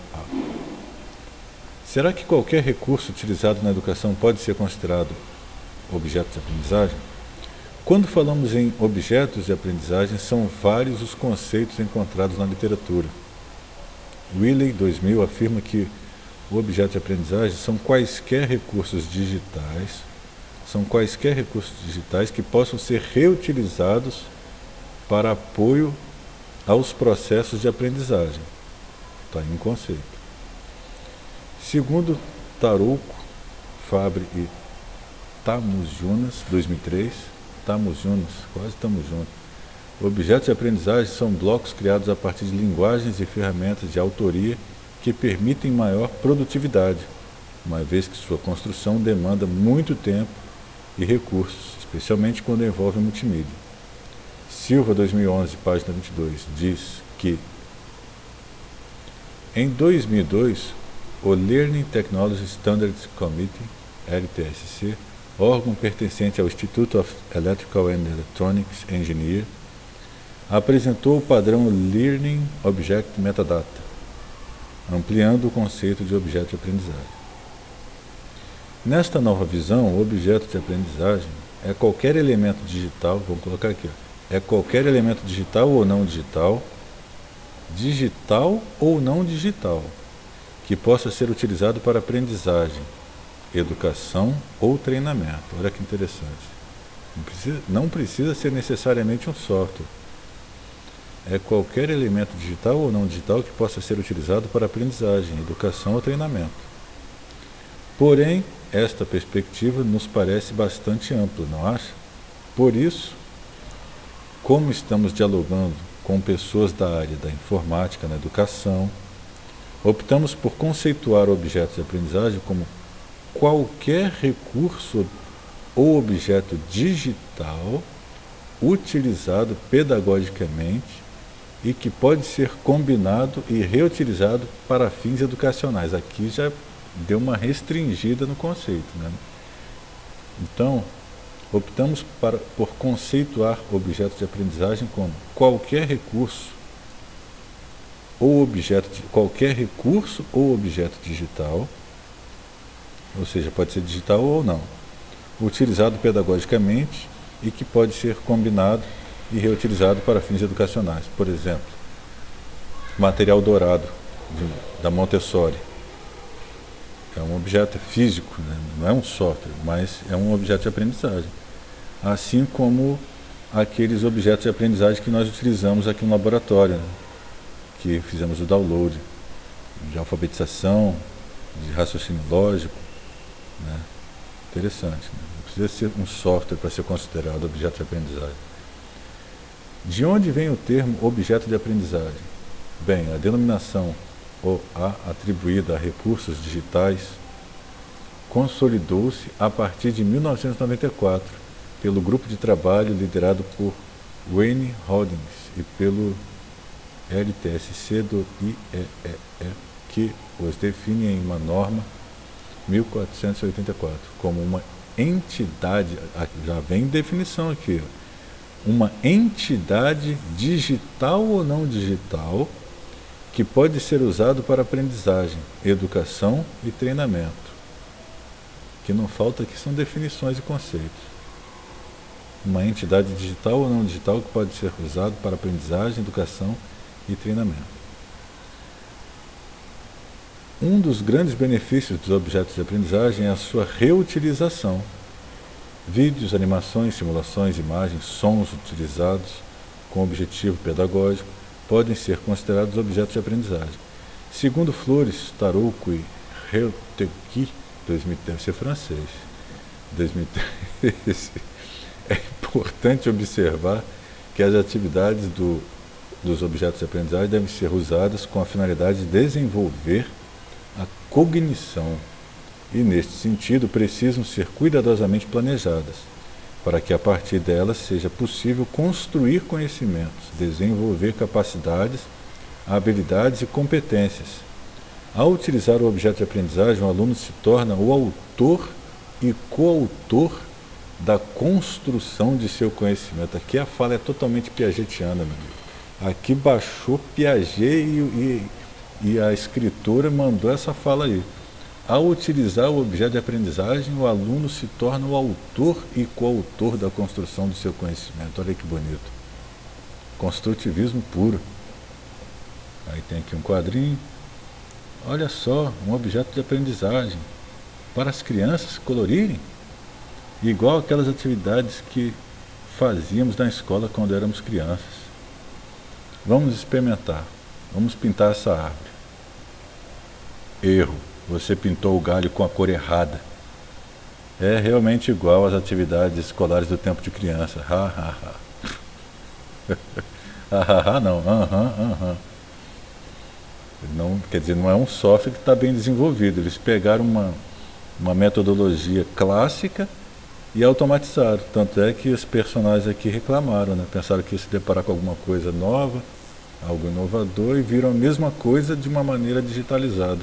Será que qualquer recurso utilizado na educação pode ser considerado objeto de aprendizagem? Quando falamos em objetos de aprendizagem, são vários os conceitos encontrados na literatura. Wiley, 2000, afirma que o objeto de aprendizagem são quaisquer recursos digitais que possam ser reutilizados para apoio aos processos de aprendizagem. Está aí um conceito. Segundo Tarouco, Fabre e Tamujonas, 2003, quase estamos juntos. Objetos de aprendizagem são blocos criados a partir de linguagens e ferramentas de autoria que permitem maior produtividade, uma vez que sua construção demanda muito tempo e recursos, especialmente quando envolve multimídia. Silva, 2011, página 22, diz que em 2002, o Learning Technology Standards Committee, LTSC, órgão pertencente ao Institute of Electrical and Electronics Engineer, apresentou o padrão Learning Object Metadata, ampliando o conceito de objeto de aprendizagem. Nesta nova visão, o objeto de aprendizagem é qualquer elemento digital, vamos colocar aqui, é qualquer elemento digital ou não digital, que possa ser utilizado para aprendizagem, educação ou treinamento. Olha que interessante. Não precisa ser necessariamente um software. É qualquer elemento digital ou não digital que possa ser utilizado para aprendizagem, educação ou treinamento. Porém, esta perspectiva nos parece bastante ampla, não acha? Por isso, como estamos dialogando com pessoas da área da informática na educação, optamos por conceituar objetos de aprendizagem como qualquer recurso ou objeto digital utilizado pedagogicamente e que pode ser combinado e reutilizado para fins educacionais. Aqui já deu uma restringida no conceito, né? Então, optamos por conceituar objetos de aprendizagem como qualquer recurso ou objeto digital, ou seja, pode ser digital ou não, utilizado pedagogicamente e que pode ser combinado e reutilizado para fins educacionais. Por exemplo, material dourado da Montessori. É um objeto físico, né? Não é um software, mas é um objeto de aprendizagem. Assim como aqueles objetos de aprendizagem que nós utilizamos aqui no laboratório, né? Que fizemos o download de alfabetização, de raciocínio lógico, né? Interessante, né? Não precisa ser um software para ser considerado objeto de aprendizagem. De onde vem o termo objeto de aprendizagem? Bem, a denominação OA atribuída a recursos digitais consolidou-se a partir de 1994 pelo grupo de trabalho liderado por Wayne Holdings e pelo LTSC do IEEE, que os define em uma norma 1484 como uma entidade, já vem definição aqui, uma entidade digital ou não digital que pode ser usado para aprendizagem, educação e treinamento. O que não falta aqui são definições e conceitos. Uma entidade digital ou não digital que pode ser usado para aprendizagem, educação e treinamento. Um dos grandes benefícios dos objetos de aprendizagem é a sua reutilização. Vídeos, animações, simulações, imagens, sons utilizados com objetivo pedagógico podem ser considerados objetos de aprendizagem. Segundo Flores, Tarouco e Reutequi, 2000, deve ser francês, 2013, é importante observar que as atividades dos objetos de aprendizagem devem ser usadas com a finalidade de desenvolver a cognição e, neste sentido, precisam ser cuidadosamente planejadas, para que a partir delas seja possível construir conhecimentos, desenvolver capacidades, habilidades e competências. Ao utilizar o objeto de aprendizagem, o aluno se torna o autor e coautor da construção de seu conhecimento. Aqui a fala é totalmente piagetiana, meu amigo. Aqui baixou Piaget e a escritora mandou essa fala aí. Ao utilizar o objeto de aprendizagem, o aluno se torna o autor e coautor da construção do seu conhecimento. Olha que bonito. Construtivismo puro. Aí tem aqui um quadrinho. Olha só, um objeto de aprendizagem para as crianças colorirem, igual aquelas atividades que fazíamos na escola quando éramos crianças. Vamos experimentar. Vamos pintar essa árvore. Erro. Você pintou o galho com a cor errada. É realmente igual às atividades escolares do tempo de criança. Ha, ha, ha. Ha, ha, ha, não. Não, quer dizer, não é um software que está bem desenvolvido. Eles pegaram uma metodologia clássica e automatizaram. Tanto é que os personagens aqui reclamaram, né? Pensaram que ia se deparar com alguma coisa nova, algo inovador, e viram a mesma coisa de uma maneira digitalizada.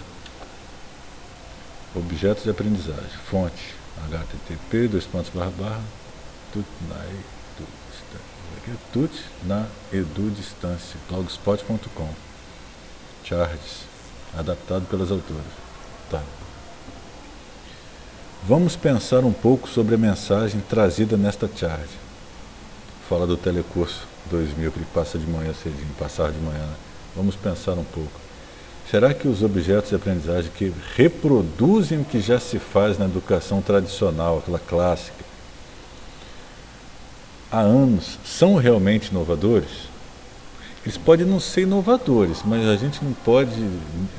Objetos de aprendizagem. Fonte http tutnaedudistância blogspot.com. Charges, adaptado pelas autoras. Tá. Vamos pensar um pouco sobre a mensagem trazida nesta charge. Fala do telecurso 2000 que passa de manhã cedinho, passar de manhã, né? Vamos pensar um pouco. Será que os objetos de aprendizagem que reproduzem o que já se faz na educação tradicional, aquela clássica, há anos, são realmente inovadores? Eles podem não ser inovadores, mas a gente não pode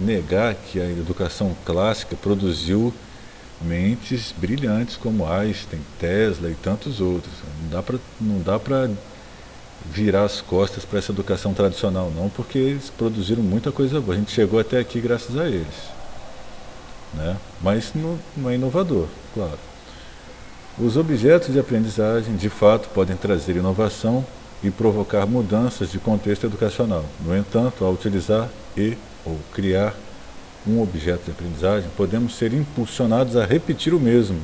negar que a educação clássica produziu mentes brilhantes como Einstein, Tesla e tantos outros. Não dá para virar as costas para essa educação tradicional não, porque eles produziram muita coisa boa. A gente chegou até aqui graças a eles, né? Mas não é inovador, claro. Os objetos de aprendizagem, de fato, podem trazer inovação e provocar mudanças de contexto educacional. No entanto, ao utilizar ou criar um objeto de aprendizagem, podemos ser impulsionados a repetir o mesmo,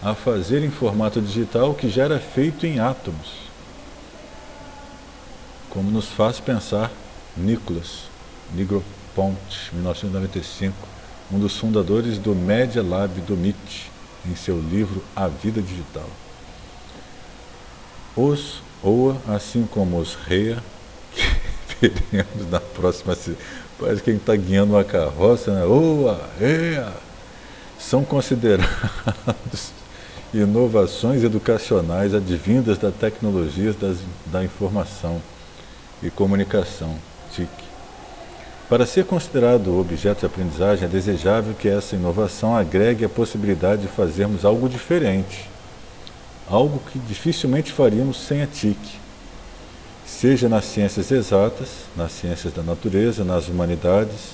a fazer em formato digital o que já era feito em átomos, como nos faz pensar Nicholas Negroponte, 1995, um dos fundadores do Media Lab do MIT, em seu livro A Vida Digital. Os OA, assim como os REA, que veremos na próxima, parece que a gente está guiando uma carroça, né? OA, REA, são considerados inovações educacionais advindas das tecnologias da informação e comunicação, TIC. Para ser considerado objeto de aprendizagem, é desejável que essa inovação agregue a possibilidade de fazermos algo diferente, algo que dificilmente faríamos sem a TIC, seja nas ciências exatas, nas ciências da natureza, nas humanidades,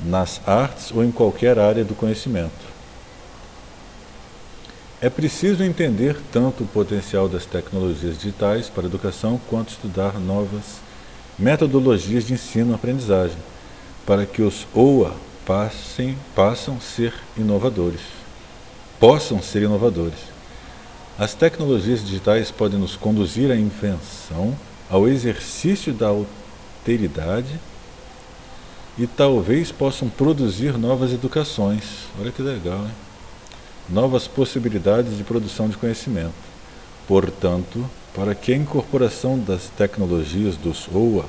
nas artes ou em qualquer área do conhecimento. É preciso entender tanto o potencial das tecnologias digitais para a educação quanto estudar novas metodologias de ensino-aprendizagem, para que os OA possam ser inovadores. As tecnologias digitais podem nos conduzir à invenção, ao exercício da alteridade e talvez possam produzir novas educações. Olha que legal, hein? Novas possibilidades de produção de conhecimento. Portanto, para que a incorporação das tecnologias dos OA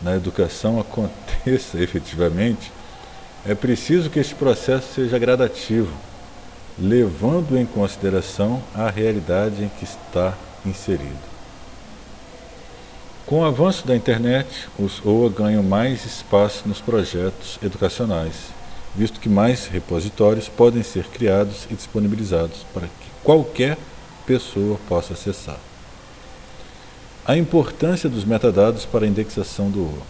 na educação aconteça efetivamente, é preciso que este processo seja gradativo, levando em consideração a realidade em que está inserido. Com o avanço da internet, os OA ganham mais espaço nos projetos educacionais, visto que mais repositórios podem ser criados e disponibilizados para que qualquer pessoa possa acessar. A importância dos metadados para a indexação do OA.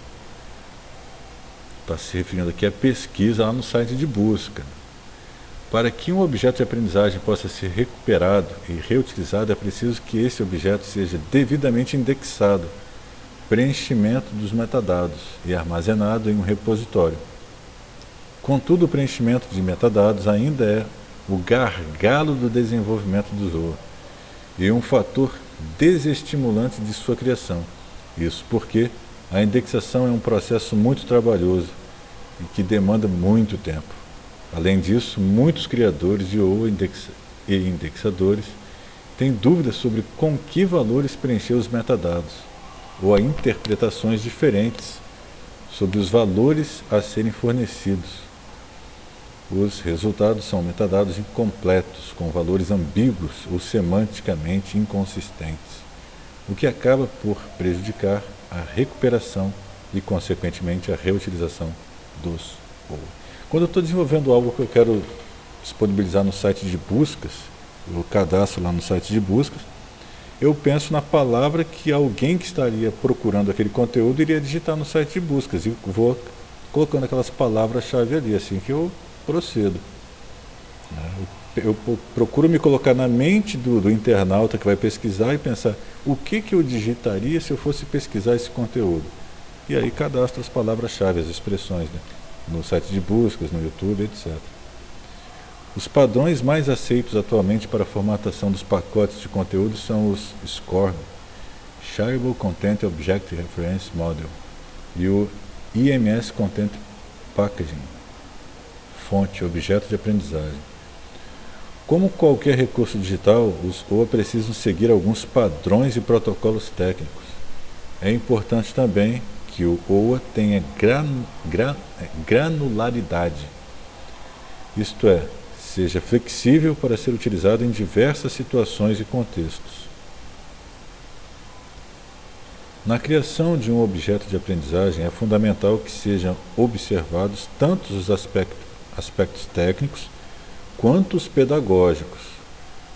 Está se referindo aqui à pesquisa lá no site de busca. Para que um objeto de aprendizagem possa ser recuperado e reutilizado, é preciso que esse objeto seja devidamente indexado, preenchimento dos metadados e armazenado em um repositório. Contudo, o preenchimento de metadados ainda é o gargalo do desenvolvimento do OA e um fator desestimulante de sua criação. Isso porque a indexação é um processo muito trabalhoso e que demanda muito tempo. Além disso, muitos criadores de OA e indexadores têm dúvidas sobre com que valores preencher os metadados, ou há interpretações diferentes sobre os valores a serem fornecidos. Os resultados são metadados incompletos, com valores ambíguos ou semanticamente inconsistentes, o que acaba por prejudicar a recuperação e, consequentemente, a reutilização dos OA. Quando eu estou desenvolvendo algo que eu quero disponibilizar no site de buscas, eu cadastro lá no site de buscas, eu penso na palavra que alguém que estaria procurando aquele conteúdo iria digitar no site de buscas e vou colocando aquelas palavras-chave ali, assim que eu procedo. Eu procuro me colocar na mente do internauta que vai pesquisar e pensar o que eu digitaria se eu fosse pesquisar esse conteúdo. E aí cadastro as palavras-chave, as expressões, né? No site de buscas, no YouTube, etc. Os padrões mais aceitos atualmente para a formatação dos pacotes de conteúdo são os SCORM, Shareable Content Object Reference Model, e o IMS Content Packaging, fonte, objeto de aprendizagem. Como qualquer recurso digital, os OA precisam seguir alguns padrões e protocolos técnicos. É importante também que o OA tenha granularidade, isto é, seja flexível para ser utilizado em diversas situações e contextos. Na criação de um objeto de aprendizagem, é fundamental que sejam observados tanto os aspectos técnicos quanto os pedagógicos.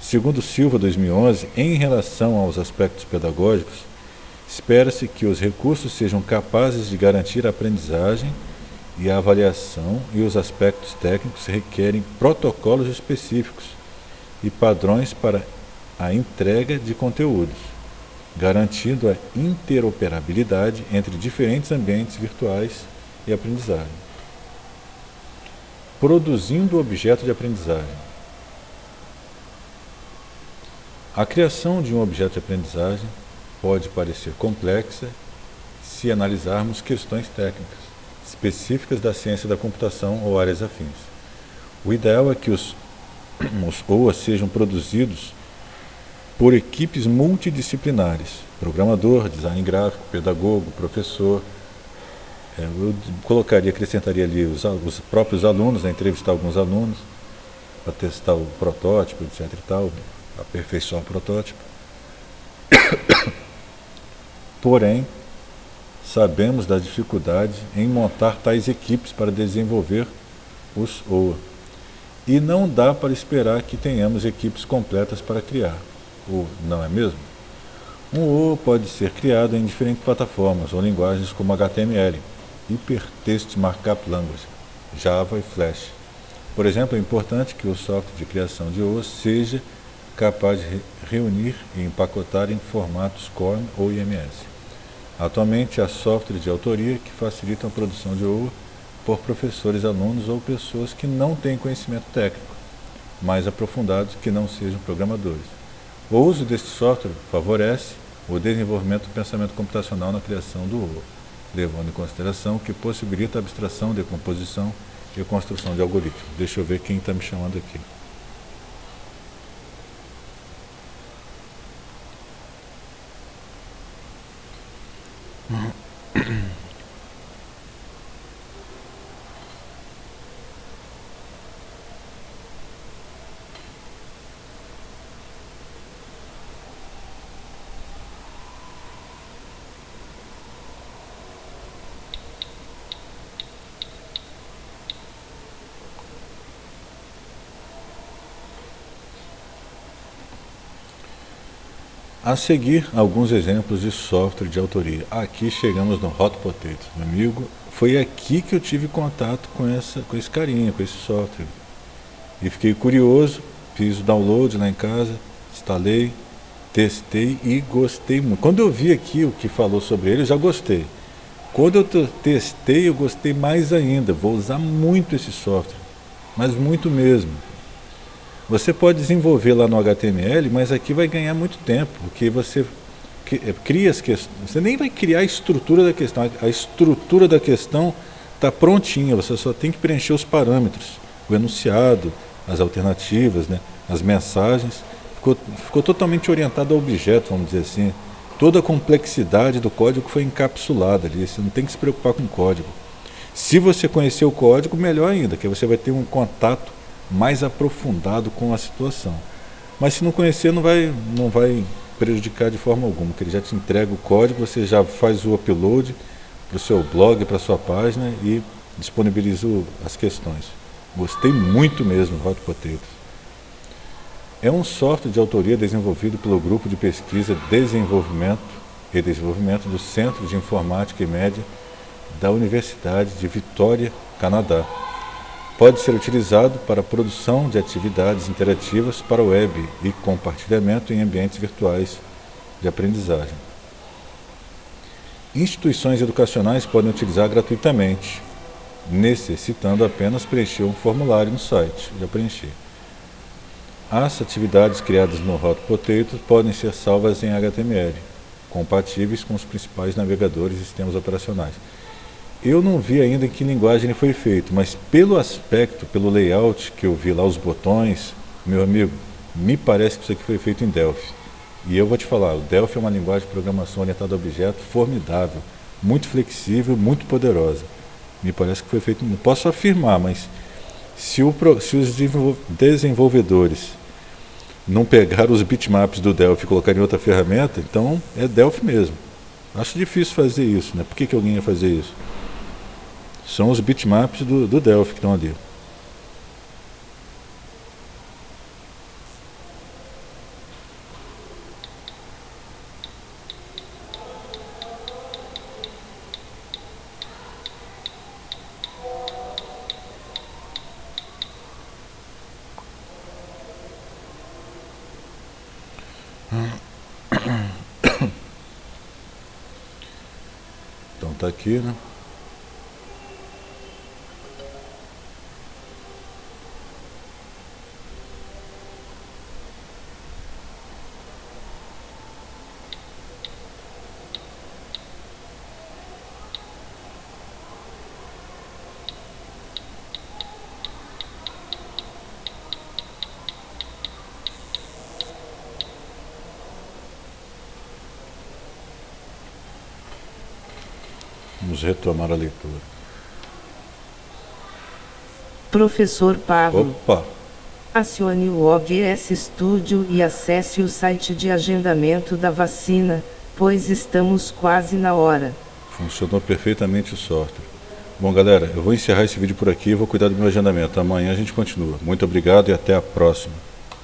Segundo Silva, 2011, em relação aos aspectos pedagógicos, espera-se que os recursos sejam capazes de garantir a aprendizagem e a avaliação, e os aspectos técnicos requerem protocolos específicos e padrões para a entrega de conteúdos, garantindo a interoperabilidade entre diferentes ambientes virtuais e aprendizagem. Produzindo objeto de aprendizagem. A criação de um objeto de aprendizagem pode parecer complexa se analisarmos questões técnicas específicas da ciência da computação ou áreas afins. O ideal é que os OAs sejam produzidos por equipes multidisciplinares, programador, design gráfico, pedagogo, professor. Eu acrescentaria ali os próprios alunos, entrevistar alguns alunos para testar o protótipo, etc. e tal, aperfeiçoar o protótipo. Porém, sabemos da dificuldade em montar tais equipes para desenvolver os OA. E não dá para esperar que tenhamos equipes completas para criar, ou não é mesmo? Um OA pode ser criado em diferentes plataformas ou linguagens como HTML, Hypertext Markup Language, Java e Flash. Por exemplo, é importante que o software de criação de OAs seja capaz de reunir e empacotar em formatos CORM ou IMS. Atualmente, há softwares de autoria que facilitam a produção de OA por professores, alunos ou pessoas que não têm conhecimento técnico mais aprofundados que não sejam programadores. O uso deste software favorece o desenvolvimento do pensamento computacional na criação do OA, levando em consideração que possibilita a abstração, decomposição e construção de algoritmos. Deixa eu ver quem está me chamando aqui. A seguir, alguns exemplos de software de autoria. Aqui chegamos no Hot Potato, meu amigo. Foi aqui que eu tive contato com esse carinha, com esse software. E fiquei curioso, fiz o download lá em casa, instalei, testei e gostei muito. Quando eu vi aqui o que falou sobre ele, eu já gostei. Quando eu testei, eu gostei mais ainda. Vou usar muito esse software, mas muito mesmo. Você pode desenvolver lá no HTML, mas aqui vai ganhar muito tempo, porque você cria as questões. Você nem vai criar a estrutura da questão. A estrutura da questão está prontinha, você só tem que preencher os parâmetros, o enunciado, as alternativas, né, as mensagens. Ficou totalmente orientado ao objeto, vamos dizer assim. Toda a complexidade do código foi encapsulada ali, você não tem que se preocupar com o código. Se você conhecer o código, melhor ainda, que você vai ter um contato mais aprofundado com a situação. Mas se não conhecer, não vai prejudicar de forma alguma, porque ele já te entrega o código, você já faz o upload para o seu blog, para a sua página e disponibiliza as questões. Gostei muito mesmo do Hot Potato. É um software de autoria desenvolvido pelo Grupo de Pesquisa, Desenvolvimento e Desenvolvimento do Centro de Informática e Média da Universidade de Vitória, Canadá. Pode ser utilizado para a produção de atividades interativas para a web e compartilhamento em ambientes virtuais de aprendizagem. Instituições educacionais podem utilizar gratuitamente, necessitando apenas preencher um formulário no site. Já preenchi. As atividades criadas no Hot Potato podem ser salvas em HTML, compatíveis com os principais navegadores e sistemas operacionais. Eu não vi ainda em que linguagem ele foi feito, mas pelo aspecto, pelo layout que eu vi lá, os botões, meu amigo, me parece que isso aqui foi feito em Delphi. E eu vou te falar, o Delphi é uma linguagem de programação orientada a objeto formidável, muito flexível, muito poderosa. Me parece que foi feito, não posso afirmar, mas se os desenvolvedores não pegaram os bitmaps do Delphi e colocarem em outra ferramenta, então é Delphi mesmo. Acho difícil fazer isso, né? Por que alguém ia fazer isso? São os bitmaps do Delphi que estão ali. voltar aqui, né? Vamos retomar a leitura. Professor Pablo, Opa! acione o OBS Studio e acesse o site de agendamento da vacina, pois estamos quase na hora. Funcionou perfeitamente o software. Bom, galera, eu vou encerrar esse vídeo por aqui e vou cuidar do meu agendamento. Amanhã a gente continua. Muito obrigado e até a próxima.